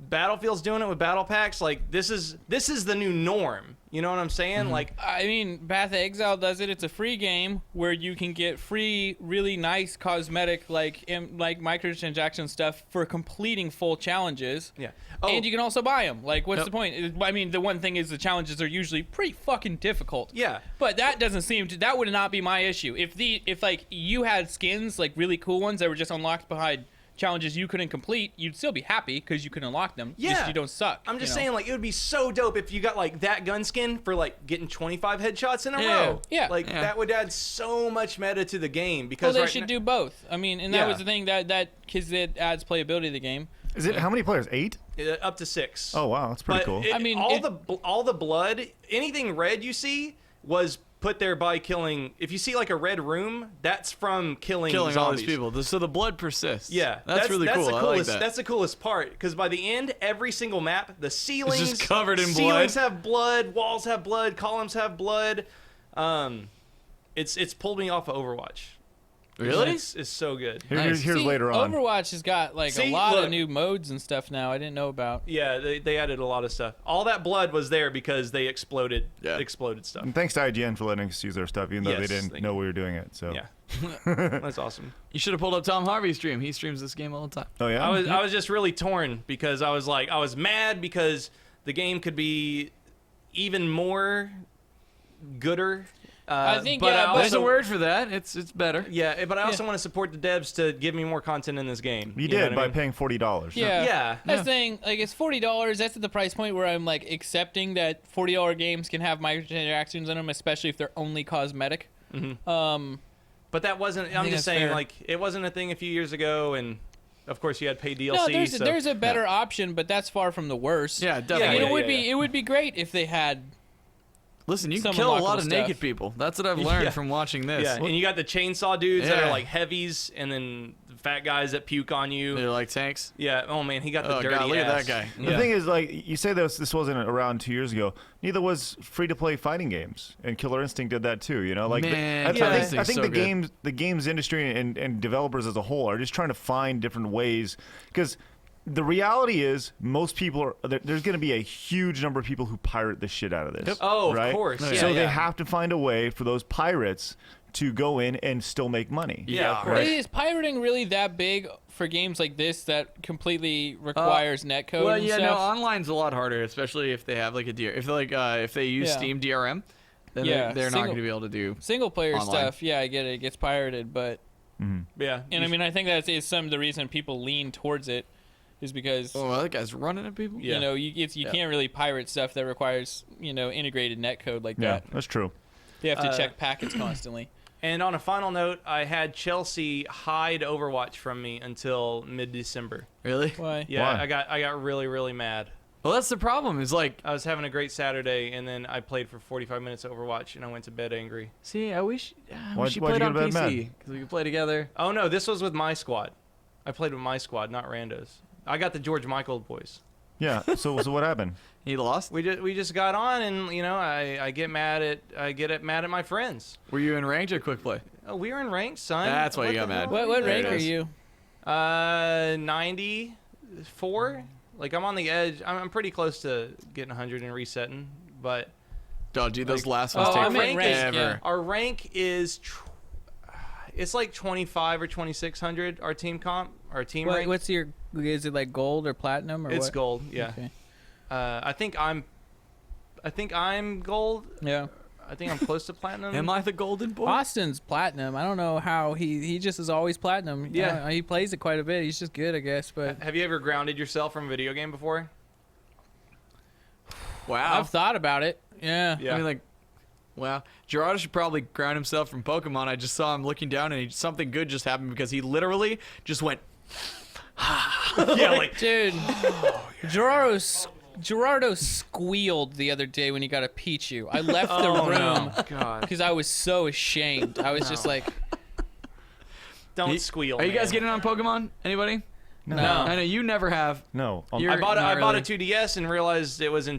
Battlefield's doing it with battle packs. Like, this is the new norm. You know what I'm saying? Like, I mean, Path of Exile does it. It's a free game where you can get free, really nice cosmetic, like microtransaction stuff for completing full challenges. yeah. And you can also buy them. Like, what's Yep. the point? I mean, the one thing is the challenges are usually pretty fucking difficult. Yeah. But that doesn't seem to. That would not be my issue. If like you had skins, like really cool ones that were just unlocked behind challenges you couldn't complete, you'd still be happy because you could unlock them. Yeah. Just you don't suck. I'm just you know? saying, like, it would be so dope if you got like that gun skin for like getting 25 headshots in a Yeah. row. Yeah. Like, Yeah. that would add so much meta to the game Well, because they right should n- do both. I mean, and that Yeah. was the thing that because it adds playability to the game. Is it how many players? 8? Up to 6. Oh wow, that's pretty But cool. it- I mean, all the blood, anything red you see was put there by killing. If you see like a red room, that's from killing Killing zombies. all these people. So the blood persists. Yeah, That's really cool. The I coolest, like that. That's the coolest part because by the end, every single map, the ceilings just covered in ceilings blood. have blood, walls have blood, columns have blood. It's pulled me off of Overwatch. Really? It's so good. Here's See, later on. Overwatch has got like See, a lot look. of new modes and stuff now. I didn't know about. Yeah, they added a lot of stuff. All that blood was there because they exploded Yeah. stuff. And thanks to IGN for letting us use their stuff, even though they Yes, didn't thank know you. we were doing it. So Yeah, that's awesome. You should have pulled up Tom Harvey's stream. He streams this game all the time. Oh yeah. I was just really torn because I was mad because the game could be even more gooder. I think, but yeah, I but- also, There's a word for that. It's better. Yeah, but I also want to support the devs to give me more content in this game. You know did what I by mean? paying $40. Yeah. Yeah. That's the thing. Like, it's $40. That's at the price point where I'm like accepting that $40 games can have microtransactions in them, especially if they're only cosmetic. But that wasn't. I'm think just that's saying, fair. like, it wasn't a thing a few years ago, and of course you had paid DLC. No, there's so. there's a better option, but that's far from the worst. Yeah, I definitely. mean, Yeah, it would be great if they had. Listen, you can Some kill a lot unlockable of naked stuff. people. That's what I've learned Yeah. from watching this. Yeah, and you got the chainsaw dudes that are Yeah. like heavies, and then the fat guys that puke on you. They're like tanks. Yeah. Oh man, he got the Oh, dirty God, look at ass. that guy. The Yeah. thing is, like, you say this wasn't around 2 years ago. Neither was free-to-play fighting games, and Killer Instinct did that too. You know, like Man, I Killer think Instinct's so the good. games industry and developers as a whole are just trying to find different ways because. The reality is, most people are. There's going to be a huge number of people who pirate the shit out of this. Oh, of right? course. Yeah, so they yeah. have to find a way for those pirates to go in and still make money. Yeah, of Yeah, course. Is pirating really that big for games like this that completely requires netcode Well, and yeah, no, stuff? online's a lot harder, especially if they have like a DR. If they use Yeah. Steam DRM, then Yeah, they're not single- going to be able to do. Single player Online. stuff, yeah, I get it. It gets pirated, but Yeah. and I mean, I think that is some of the reason people lean towards it, is because Oh, that guy's running at people. Yeah. you know you can't really pirate stuff that requires integrated netcode like Yeah, that. that's true. They have to check packets constantly. And on a final note, I had Chelsea hide Overwatch from me until mid-December. Really? Why? Yeah, Why? I got really, really mad. Well, that's the problem. Is like, I was having a great Saturday, and then I played for 45 minutes of Overwatch, and I went to bed angry. see, I wish you why'd played you on go to bed mad? PC because we could play together. Oh no, this was with my squad. I played with my squad, not randos. I got the George Michael boys. Yeah. So what happened? He lost. We just got on, and I get mad at my friends. Were you in ranked or quick play? Oh, we were in ranked, son. That's why you What got the mad. hell? What There rank it are is. you? 94. Like I'm on the edge. I'm pretty close to getting 100 and resetting, but Oh, dude, those Like- last ones Oh, take I'm in ranked, forever. yeah. our rank is it's like 25 or 2600 our team comp our team What, rank. what's your? Is it like gold or platinum or It's what? gold. Yeah. Okay. I think I'm gold. Yeah. I think I'm close to platinum. Am I the golden boy? Austin's platinum. I don't know how he just is always platinum. Yeah. He plays it quite a bit. He's just good, I guess. But Have you ever grounded yourself from a video game before? Wow. I've thought about it. Yeah. Yeah. I mean, like, wow. Gerardo should probably ground himself from Pokemon. I just saw him looking down, and something good just happened because he literally just went. Yeah, like Dude, Gerardo squealed the other day when he got a Pichu. I left the room God. because I was so ashamed. I was just like, Don't squeal. Are you guys man. getting on Pokemon? Anybody? no. I know you never have. No. You're- I bought a Not really. 2DS and realized it was a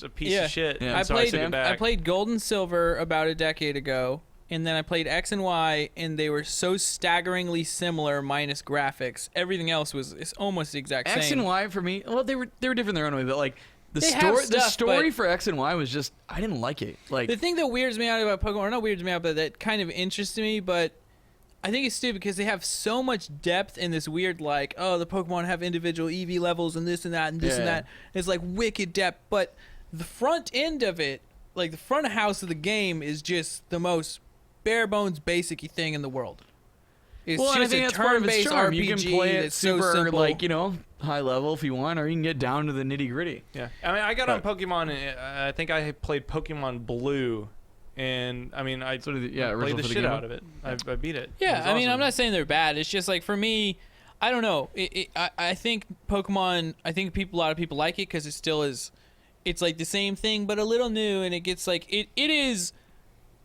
piece Yeah. of shit. Yeah. I so played took it back. I played Gold and Silver about a decade ago, and then I played X and Y, and they were so staggeringly similar minus graphics. Everything else was it's almost the exact same. X and Y for me. Well, they were different in their own way, but like the They have story, stuff, story but- for X and Y was just I didn't like it. Like The thing that weirds me out about Pokemon, or not weirds me out, but that kind of interests me, but I think it's stupid because they have so much depth in this weird, like, oh, the Pokemon have individual EV levels and this and that and this and Yeah. that. It's like wicked depth, but the front end of it, like the front house of the game, is just the most bare bones basic-y thing in the world. It's well, and I just think a that's part of its turn-based charm. RPG You can play it that's so super, simple. like high level if you want, or you can get down to the nitty gritty. Yeah, I mean, I got on Pokemon. I think I played Pokemon Blue, and I mean, I Sort of the- yeah, played original the for the shit Game out Boy. of it. I beat it. It Yeah, was I mean, awesome. I'm not saying they're bad. It's just like for me, I don't know. I think Pokemon. I think a lot of people like it because it still is. It's like the same thing, but a little new, and it gets like it is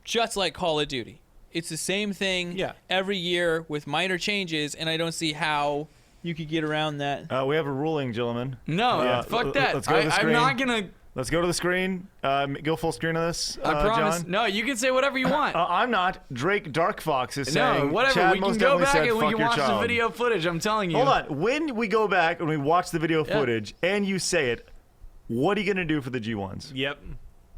just like Call of Duty. It's the same thing Yeah. every year with minor changes, and I don't see how you could get around that. We have a ruling, gentlemen. No, Yeah, fuck that. let's go to the I'm screen. not gonna. Let's go to the screen. Go full screen of this. I promise. John. No, you can say whatever you want. I'm not. Drake Dark Fox is saying. No, whatever. Chad We can most go definitely back said, and we "Fuck can your watch the child." video footage. I'm telling you. Hold on. When we go back and we watch the video Yeah. footage and you say it, what are you gonna do for the G1s? Yep.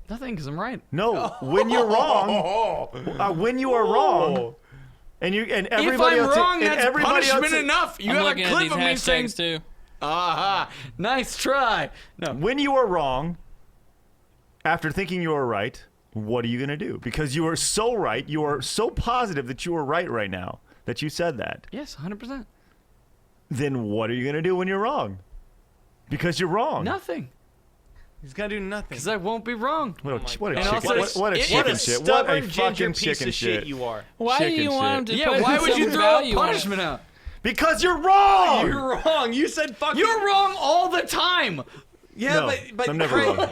Nothing, because I'm right. No, when you're wrong. When you are wrong. And everybody If I'm else, wrong, and that's everybody punishment else, enough. You I'm have looking a at clip these of me saying, hashtags too. "Aha, nice try." No, When you are wrong, after thinking you are right, what are you gonna do? Because you are so right, you are so positive that you are right now that you said that. yes, 100%. Then what are you gonna do when you're wrong? Because you're wrong. Nothing, He's gonna do nothing. because I won't be wrong. What a, Oh my what a God. chicken! And also, What a it- chicken what a shit! What a Stubborn ginger fucking piece chicken of shit you are. Why do Chicken you want him to Yeah, put why would you some throw value on it? punishment out? Because you're wrong. You're wrong. You said fucking. You're wrong all the time. Yeah, No, but I'm never Craig, wrong.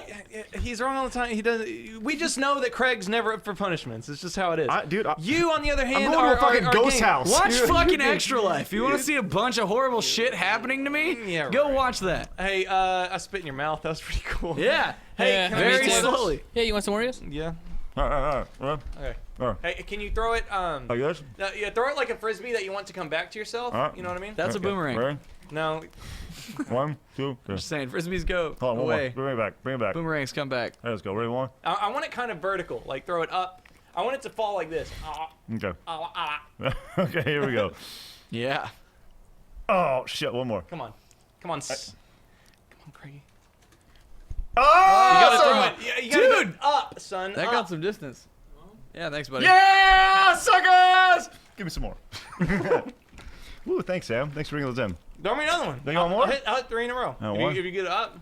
he's wrong all the time. He doesn't. We just know that Craig's never up for punishments. It's just how it is. Dude, you, on the other hand, I'm going to a fucking are ghost game. house. Watch You- fucking Extra Life. You want to see a bunch of horrible shit happening to me? Yeah, Go right. watch that. Hey, I spit in your mouth. That was pretty cool. Yeah. Hey, Yeah, can I Very get one of those? slowly. Yeah, you want some Oreos? Yeah. Okay. Okay. Hey, can you throw it? Like this? No, yeah, throw it like a frisbee that you want to come back to yourself. You know what I mean? That's a boomerang. Ready? No. 1, 2, 3. Just saying, frisbees go Hold on, one more. away. Bring it back. Bring it back. Boomerangs come back. There, let's go. Ready, one? I want it kind of vertical. Like throw it up. I want it to fall like this. Okay. Ah. Okay, here we go. Yeah. Oh shit! One more. Come on. Come on, Craigie. Oh! You gotta throw it. Yeah, you gotta Dude! go up, son. That up. got some distance. Yeah, thanks, buddy. Yeah, suckers! Give me some more. Woo, thanks, Sam. Thanks for bringing those in. Throw me another one. Then you want more? I'll hit 3 in a row. Oh, if, one? you get it up.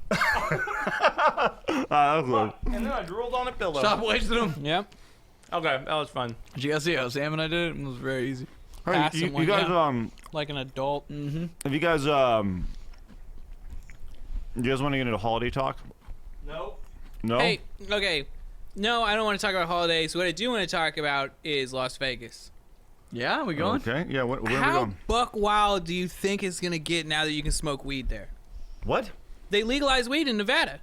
That was good. And then I drooled on a pillow. Stop wasting them. Yep. Okay, that was fun. Did you guys see how Sam and I did it? It was very easy. Hey, Pass you, him one, you guys, yeah. Like an adult. have you guys, you guys want to get into holiday talk? Nope. No. Hey, okay. No, I don't want to talk about holidays. What I do want to talk about is Las Vegas. Yeah, we going? Okay. Yeah. Where are we How going? buck wild do you think it's gonna get now that you can smoke weed there? What? They legalized weed in Nevada.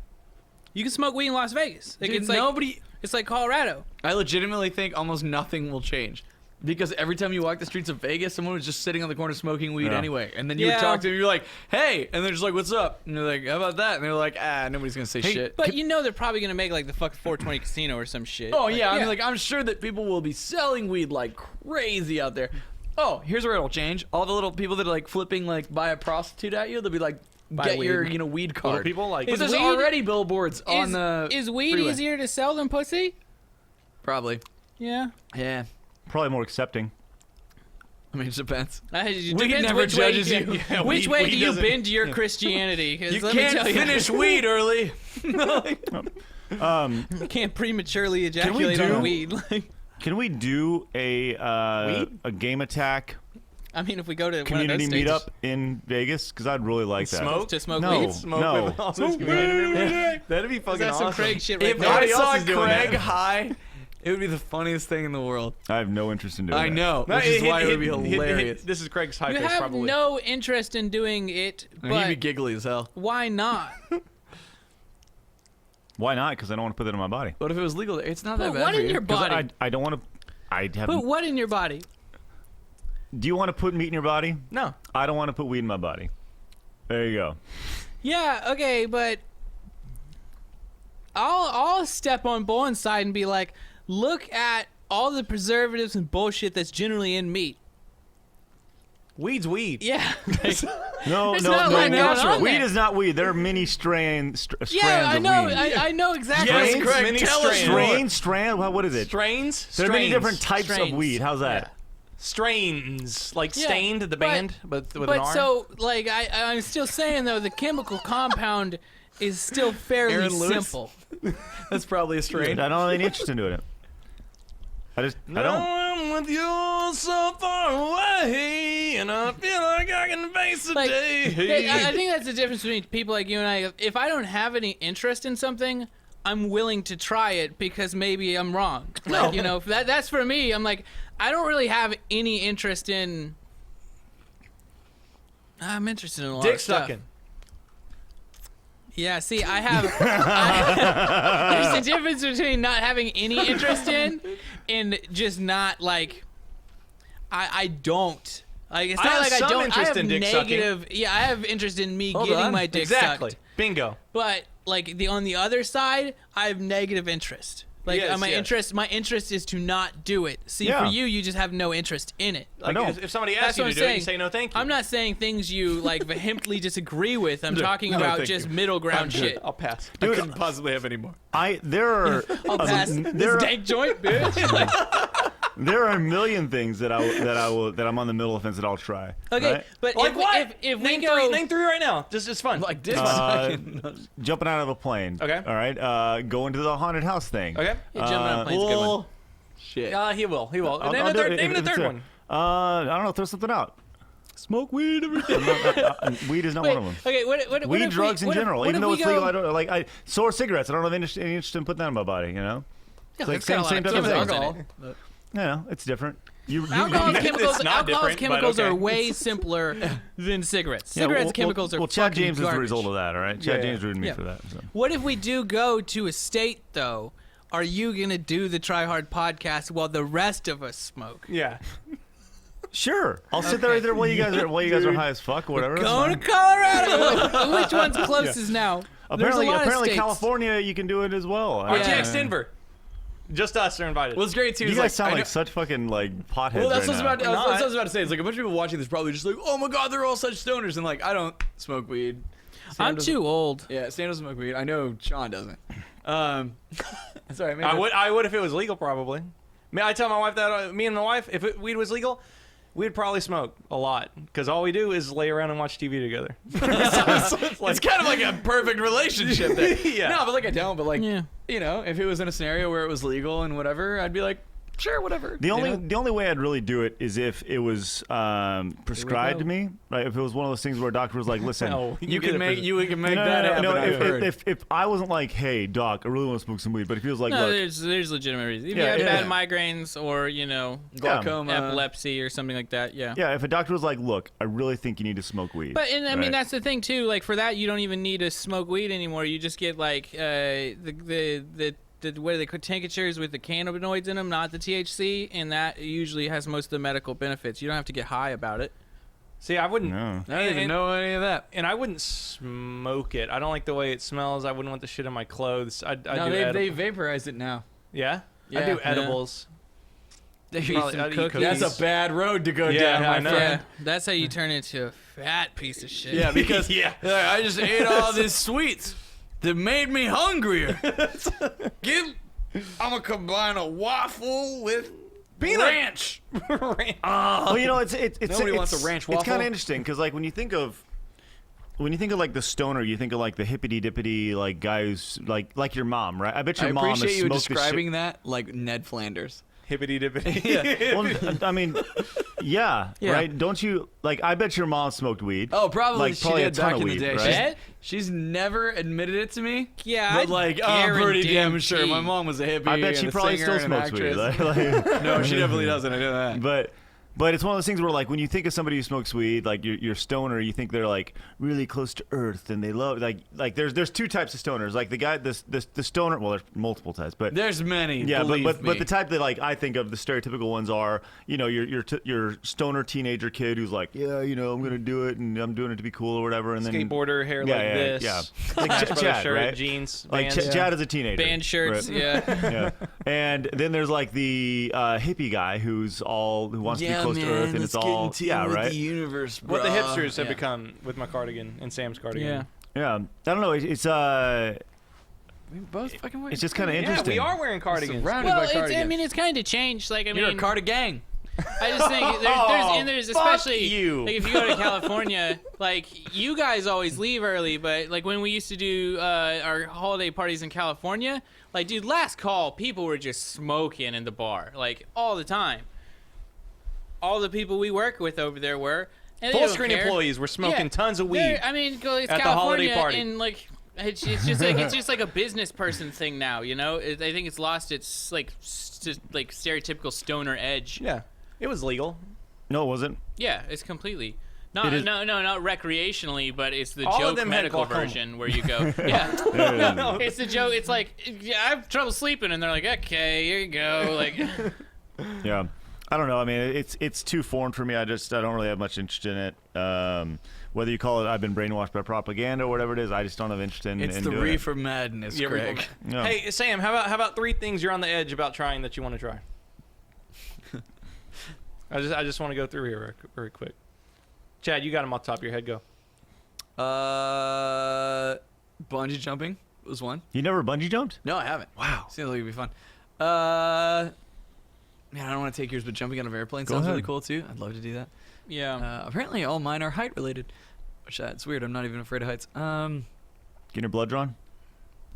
You can smoke weed in Las Vegas. Like, Dude, it's like nobody. it's like Colorado. I legitimately think almost nothing will change. Because every time you walk the streets of Vegas, someone was just sitting on the corner smoking weed Yeah. anyway. And then you would Yeah. talk to them, you're like, hey! And they're just like, what's up? And they're like, how about that? And they're like, nobody's gonna say shit. But you know they're probably gonna make like the fucking 420 casino or some shit. Oh yeah, I mean, like, I'm sure that people will be selling weed like crazy out there. Oh, here's where it'll change. All the little people that are like flipping like buy a prostitute at you, they'll be like, Buy get your weed. weed Little card. people like. But Is there's weed- already billboards on the Is weed freeway. easier to sell than pussy? Probably. Yeah. Yeah. Probably more accepting. I mean, it depends. It Weed depends never which way judges you. Yeah, which weed- way weed do you doesn't- bend your Christianity? 'Cause You let me can't tell finish weed early. You can't prematurely ejaculate do- on weed. Like, Can we do Weed? a game attack I mean, if we go to community one of those meetup stages in Vegas? Because I'd really like that. Smoke? to smoke No. weed. Smoke No. with all those community. That'd be fucking That's awesome. some Craig shit right If there. I Nobody else saw is doing Craig that. high, it would be the funniest thing in the world. I have no interest in doing I that. know, No, which is hit- why it would be hit- hit- hilarious. This is Craig's high You pace, have probably. no interest in doing it, I mean, he'd be but giggly as hell. why not? Why not? Because I don't want to put that in my body. What if it was legal? It's not that Put bad. what for in you. your 'Cause body? I don't want to. I have. Put what in your body? Do you want to put meat in your body? No. I don't want to put weed in my body. There you go. Yeah, okay, but I'll step on Bowen's side and be like, look at all the preservatives and bullshit that's generally in meat. Weed's weed. Yeah. No, It's no, not no. like going on Weed there. is not weed. There are many strands Yeah, I of know. weed. I know exactly. Yes, Strains? Craig, Many tell us strains. more. Strand? What is it? Strains? There are many different types Strains. of weed. How's that? Yeah. Strains. Like Yeah, Stained, the but- band, but with an But R? so, like, I'm still saying, though, the chemical compound is still fairly Aaron Lewis? simple. That's probably a I strain. don't have any interest in doing it. I don't. I'm with you so far away, and I feel like I can face the Like, day. I think that's the difference between people like you and I. If I don't have any interest in something, I'm willing to try it because maybe I'm wrong. Like, you know, that's for me. I'm like, I don't really have any interest in. I'm interested in a lot Dick of stuff. sucking. Yeah, see, I have. There's a difference between not having any interest in and just not like. I don't. Like, it's I not have like I some don't. I interest have in dick sucking. negative. Yeah, I have interest in me Hold getting on. my dick Exactly. sucked. Bingo. But like on the other side, I have negative interest. Like Yes, my yes. interest is to not do it. See, Yeah. for you just have no interest in it. Like, know. if somebody That's asks you what to I'm do it, saying. you say no thank you. I'm not saying things you like vehemently disagree with. I'm talking no, about thank just you. middle ground shit. I'll pass. I couldn't possibly have any more. There are. I'll pass there this are- dank joint, bitch. There are a million things that I'm on the middle of the fence that I'll try. Okay, right? but Like if, what? if we name go, name three right now. Just it's fun. Like dick Uh, sucking. Jumping out of a plane. Okay. All right. Going to the haunted house thing. Okay. Yeah, jumping out of a plane's a good one. Shit. He will. He will. I'll Name do the third, it name if the it's third there. one. I don't know. Throw something out. Smoke weed every day. Weed is not Wait, one of them. okay, what Weed, if drugs we, in what if- general. what Even if though we it's go, legal, I don't like. So are cigarettes. I don't have any interest in putting that in my body. You know. Yeah, like it's got a lot same of type of chemicals thing. in it. You know, it's different. Alcohol's chemicals, It's not alcohol's different, but chemicals are okay. way simpler than cigarettes. Yeah, Cigarettes well, chemicals well, are Chad fucking James is the garbage. result of that. All right. Chad Yeah, James ruined me yeah. for that. So. What if we do go to a state though? Are you gonna do the Try Hard podcast while the rest of us smoke? Yeah. Sure. I'll sit there right there while you guys are high as fuck or whatever. that's Going to fine. Colorado. Which one's closest now? There's a lot of Apparently states. California, you can do it as well. RTX Denver. Just us are invited. Well, it's great too. You is, guys sound I like know- such fucking like potheads Well, that's right what now. I was about to say. It's like a bunch of people watching this probably just like, oh my god, they're all such stoners, and like I don't smoke weed. Sam I'm doesn't- too old. Yeah, Stan doesn't smoke weed. I know Sean doesn't. Sorry, maybe I would if it was legal, probably. I tell my wife that me and my wife, if weed was legal, we'd probably smoke a lot because all we do is lay around and watch TV together. it's kind of like a perfect relationship there. Yeah. No, but like I don't. But like, Yeah. you know, if it was in a scenario where it was legal and whatever, I'd be like, sure, whatever. The you only know? the only way I'd really do it is if it was prescribed to me. Right? If it was one of those things where a doctor was like, "Listen, No, you get can it make for- you can make no, that no, happen. no, I've heard. if I wasn't like, hey, doc, I really want to smoke some weed, but if he was like, No, look, there's legitimate reasons. If Yeah, you have yeah, bad migraines or glaucoma, epilepsy or something like that, yeah. yeah, if a doctor was like, look, I really think you need to smoke weed. But and I mean right? that's the thing too. Like for that, you don't even need to smoke weed anymore. You just get like the what are they called, tinctures with the cannabinoids in them, not the THC, and that usually has most of the medical benefits. You don't have to get high about it. See, I wouldn't. No. I don't even know any of that. And I wouldn't smoke it. I don't like the way it smells. I wouldn't want the shit in my clothes. I'd No, do they edibles. vaporized it now. Yeah? I Yeah. do Yeah. edibles. Probably- I'd eat cookies. That's a bad road to go Yeah, down, I my know. friend. That's how you turn into a fat piece of shit. Yeah, because Yeah. I just ate all these sweets that made me hungrier. I'm gonna combine a waffle with ranch. Well, you know, it's Nobody wants a ranch It's waffle. kind of interesting because like when you think of like the stoner, you think of like the hippity dippity like guy who's like your mom, right? I bet your I mom has appreciate you smoked the describing that like Ned Flanders. Hippity dippity. shit. Well, I mean, yeah, Yeah. right? Don't you like? I bet your mom smoked weed. Oh, probably Like, she probably a did ton back of in the weed, day. right? Bet? She's never admitted it to me. Yeah, But like, I'm pretty damn sure my guarantee. mom was a hippie. I bet she and a probably singer still and an smokes weed. actress. Like, No, she definitely doesn't. I know that. But it's one of those things where like when you think of somebody who smokes weed, like you're stoner, you think they're like really close to earth and they love like there's two types of stoners. Like the guy the stoner, well, there's multiple types, but There's many. yeah, believe but me. the type that like I think of the stereotypical ones are, you know, your stoner teenager kid who's like, yeah, you know, I'm gonna do it and I'm doing it to be cool or whatever, and then Skateboarder, hair Yeah, like yeah, this. yeah. Like Like Smash Chad, Brothers shirt, right? jeans, like Vans. Chad is a teenager, Band shirts, right? yeah. Yeah, and then there's like the hippie guy who wants to be close to earth, and it's all right. The universe, What the bruh. hipsters have Yeah. become with my cardigan and Sam's cardigan. Yeah. Yeah, I don't know. We both fucking wait. It's just kind of Yeah, interesting. we are wearing cardigans. Surrounded Well, by I cardigans. mean, it's kind of changed. Like, I You're mean, a cardigan. I just think there's fuck especially you. like if you go to California, like you guys always leave early, but like when we used to do our holiday parties in California, like dude, last call, people were just smoking in the bar, like all the time. All the people we work with over there were. And they Full don't screen care. employees were smoking Yeah, tons of weed. I mean, it's at the holiday California, party. and like it's just like a business person thing now. You know, I think it's lost its like stereotypical stoner edge. Yeah, it was legal. No, it wasn't. Yeah, it's completely. Not It is- not recreationally, but it's the All of joke them had medical glaucoma. version where you go. Yeah, no, it's the joke. It's like yeah, I have trouble sleeping, and they're like, okay, here you go. Like, Yeah, I don't know. I mean, it's too foreign for me. I don't really have much interest in it. Whether you call it I've been brainwashed by propaganda or whatever it is, I just don't have interest in. It's in the doing it. reefer madness, Yeah, Craig. Yeah. Hey Sam, how about 3 things you're on the edge about trying that you want to try? I just want to go through here very quick. Chad, you got them off the top of your head. Go. Bungee jumping was one. You never bungee jumped? No, I haven't. Wow. Seems like it'd be fun. Man, I don't want to take yours, but jumping out of airplane Go sounds really ahead. cool too. I'd love to do that. yeah, Apparently, all mine are height related, which it's weird. I'm not even afraid of heights. Getting your blood drawn?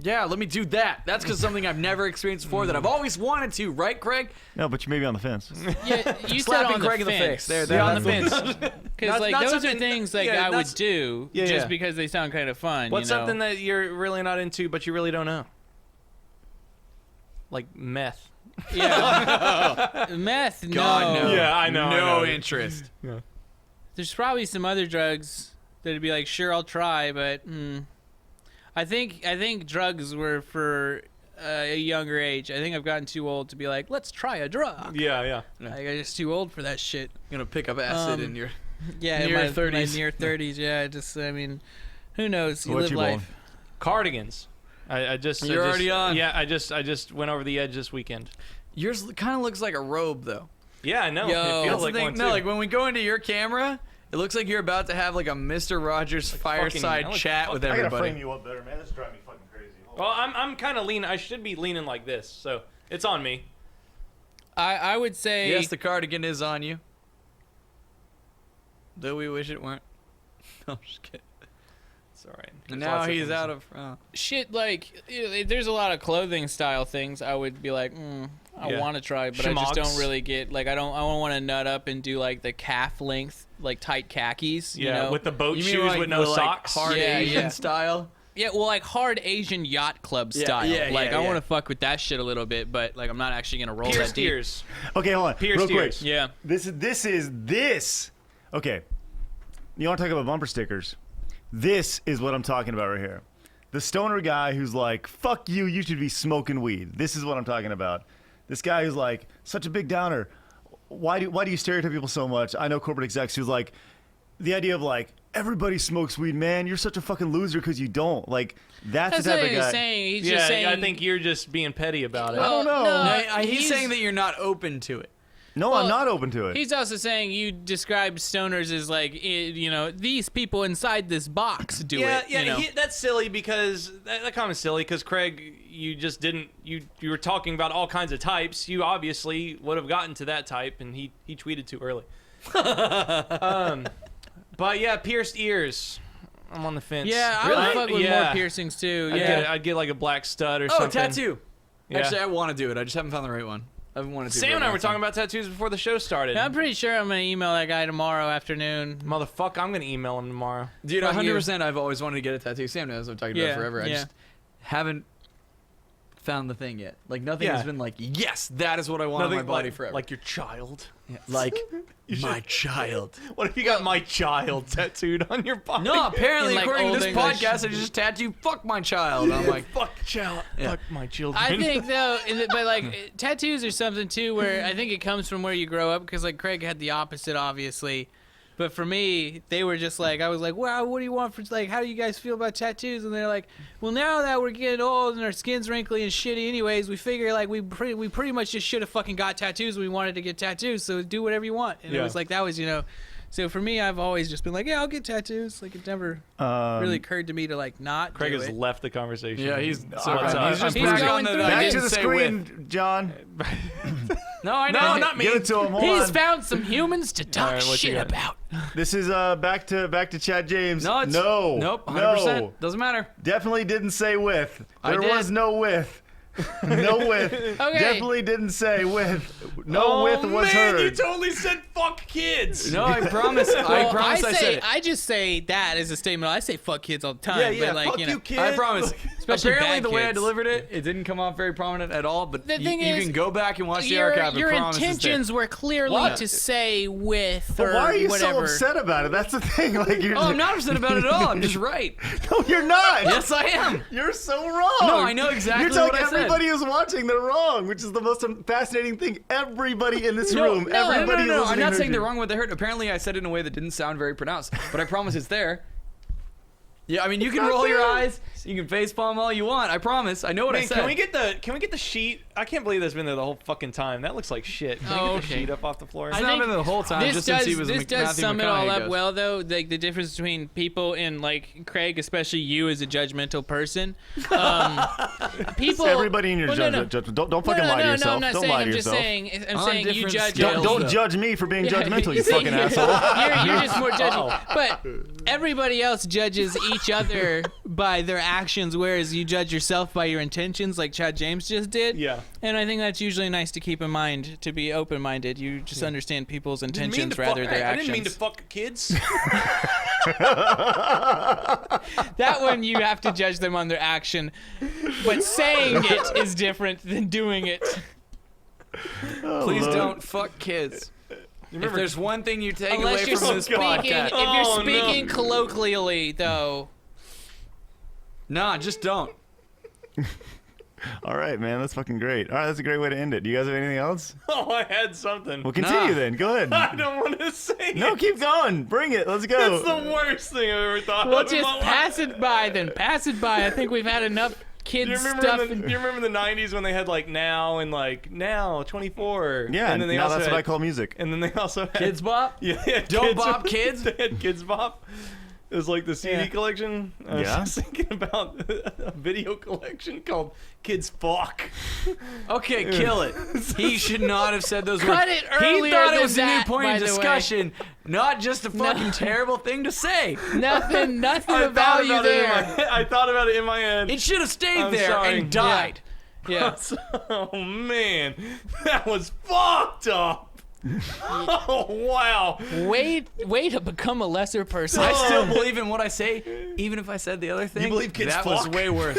Yeah, let me do that. That's because something I've never experienced before that I've always wanted to. Right, Craig? No, but you may be on the fence. yeah. You said Slapping on Craig the in the fence. face. There, Yeah, on the that's fence. Because Not- like not those are something- things like yeah, I would that's- do yeah, just yeah. because they sound kind of fun. What's you know? something that you're really not into, but you really don't know? Like meth. Yeah. Meth. God, no. Yeah, I know, I No know. interest. There's probably some other drugs that'd be like, sure, I'll try, but I think drugs were for a younger age. I think I've gotten too old to be like, let's try a drug. Yeah, yeah. Like, I'm just too old for that shit. Gonna pick up acid in your. Yeah, Near my 30s. near 30s. Yeah, I mean, who knows? You What live you life. want? Cardigans. I just You're I just- already on. Yeah, I just went over the edge this weekend. Yours kind of looks like a robe, though. Yeah, I know. Yo. It That's feels the like thing. one too. No, like when we go into your camera, it looks like you're about to have like a Mr. Rogers fireside I look chat with I gotta everybody. frame you up better, man. This is driving me fucking crazy. Hold Well, I'm kind of leaning. I should be leaning like this, so it's on me. I would say Yes, the cardigan is on you. Though we wish it weren't. No, I'm just kidding. It's all right. And There's now lots of he's things. out of. shit like there's a lot of clothing style things I would be like I Yeah. want to try, but I just Shamogs. don't really get like I don't want to nut up and do like the calf length like tight khakis. Yeah, you know? with the boat You mean shoes like with no the, like, socks. hard Yeah, Asian yeah. style? yeah, well like hard Asian yacht club Yeah, style. yeah, like yeah, I yeah. want to fuck with that shit a little bit, but like I'm not actually gonna roll Pierced that deep. ears. on. Okay, hold on. Pierced Real quick. ears. Yeah. This. Okay. You want to talk about bumper stickers? This is what I'm talking about right here. The stoner guy who's like, fuck you, you should be smoking weed. This is what I'm talking about. This guy who's like, such a big downer. Why do you stereotype people so much? I know corporate execs who's like, the idea of like, everybody smokes weed, man. You're such a fucking loser because you don't. Like, that's That's the what type of he's guy. saying. He's Yeah, just saying. I think you're just being petty about it. Well, don't know. no, No, he's saying that you're not open to it. No, Well, I'm not open to it. He's also saying you described stoners as like, these people inside this box do Yeah, it. yeah, you know? that's silly because that comment's silly because Craig, you just didn't you were talking about all kinds of types. You obviously would have gotten to that type, and he tweeted too early. But yeah, pierced ears. I'm on the fence. Yeah, I Really? would fuck with Yeah. more piercings too. I'd get like a black stud or Oh, something. tattoo. Yeah. Actually, I want to do it. I just haven't found the right one. I've wanted to. Sam and I were talking about tattoos before the show started. I'm pretty sure I'm gonna email that guy tomorrow afternoon. Motherfucker, I'm gonna email him tomorrow. Dude, Fuck you. 100%. I've always wanted to get a tattoo. Sam knows I've talked about it forever. I yeah. just haven't found the thing yet. Like nothing Yeah. has been like, yes, that is what I want on my body forever. Like your child. Yeah, like my child. What if you got my child tattooed on your body? No, apparently, In, like, according to old this English. podcast, I just tattooed "fuck my child." I'm like, fuck child. Yeah. Fuck my children. I think though, but like tattoos are something too where I think it comes from where you grow up because like Craig had the opposite, obviously. But for me, they were just like, I was like, wow, what do you want for, like, how do you guys feel about tattoos? And they're like, well, now that we're getting old and our skin's wrinkly and shitty anyways, we figure, like, we pretty much just should have fucking got tattoos when we wanted to get tattoos, so do whatever you want. And it Yeah. was like, that was, so for me, I've always just been like, yeah, I'll get tattoos. Like, it never really occurred to me to, like, not Craig do has it. left the conversation. yeah, he's What's so up? he's just He's back going on the through it. I Back to didn't the say screen, John. No, I know. No, not me. Give it to him. Hold He's on. found some humans to talk right, what you shit got? about. This is back to Chad James. No, it's, no, nope, 100%. no. Doesn't matter. Definitely didn't say with. I There did. was no with. No with. Okay. Definitely didn't say with. No with was man, heard. you totally said fuck kids. No, I promise. I Well, promise I said it. I just say that as a statement. I say fuck kids all the time. Yeah, yeah. But like, fuck you know, you, kid. I promise. Especially Apparently, bad the way I kids. delivered it, it didn't come off very prominent at all. But The you thing is, can go back and watch the your archive. I your promise it's there. intentions were clearly What? to say with But or why are you whatever. so upset about it? That's the thing. Like you're. Oh, I'm not upset about it at all. I'm just right. No, you're not. Yes, I am. You're so wrong. No, I know exactly You're telling what I said. everybody who's watching they're wrong, which is the most fascinating thing. Everybody in this No, room, no, everybody no. I'm listening not to saying you. they're wrong what they heard. Apparently, I said it in a way that didn't sound very pronounced, but I promise it's there. Yeah, I mean, you can not roll your there. eyes, you can facepalm all you want. I promise. I know what I Man, said. can we get the sheet? I can't believe that's been there the whole fucking time. That looks like shit. Can we Oh, get the okay. sheet up off the floor? It's I not think been there the whole time. This Just does since he was this does Matthew sum it all McConaughey up ghost. well though. Like the difference between people and like Craig, especially you as a judgmental person. People. Everybody in your well, no, judgment. no. Don't fucking no, lie to no, yourself. No, I'm not don't saying. lie to I'm just yourself. saying. I'm On saying you different judge. scales. Don't though. judge me for being Yeah, judgmental, you see, fucking asshole. You're just more judgy. But everybody else judges each other by their actions, whereas you judge yourself by your intentions, like Chad James just did. Yeah. And I think that's usually nice to keep in mind, to be open-minded. You just understand people's intentions rather than their I actions. didn't mean to fuck kids. That one you have to judge them on their action, but saying it is different than doing it. Please don't fuck kids. If there's one thing you take away Unless you're from this speaking, podcast, if Oh, you're no. speaking colloquially, though. nah, just don't. All right, man. That's fucking great. All right, that's a great way to end it. Do you guys have anything else? Oh, I had something. Well, continue Nah. then. Go ahead. I don't want to say No, it. keep going. Bring it. Let's go. That's the worst thing I've ever thought We'll of in just my life. pass it by, then pass it by. I think we've had enough Do you kids remember, stuff. you remember the 90s when they had like now and like now 24? Yeah, and then they now also that's had, what I call music. And then they also had Kids Bop? Yeah, they had Don't kids, Bop Kids? They had Kids Bop. It was like the CD Yeah. collection. I was Yeah. just thinking about a video collection called Kids Fuck. Okay, kill it. He should not have said those Cut words. it He earlier thought it than was a new that, point by of the way. discussion, not just a fucking terrible thing to say. Nothing I of thought value about it in there. my I thought about it in my head. It should have stayed I'm there sorry. and died. Yeah. Oh man, that was fucked up. Oh wow. Way to become a lesser person. I still believe in what I say, even if I said the other thing. believe kids that was fuck? way worse.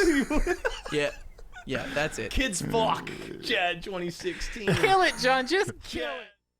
Yeah, that's it. Kids Fuck. Chad 2016. Kill it, John. Just kill it.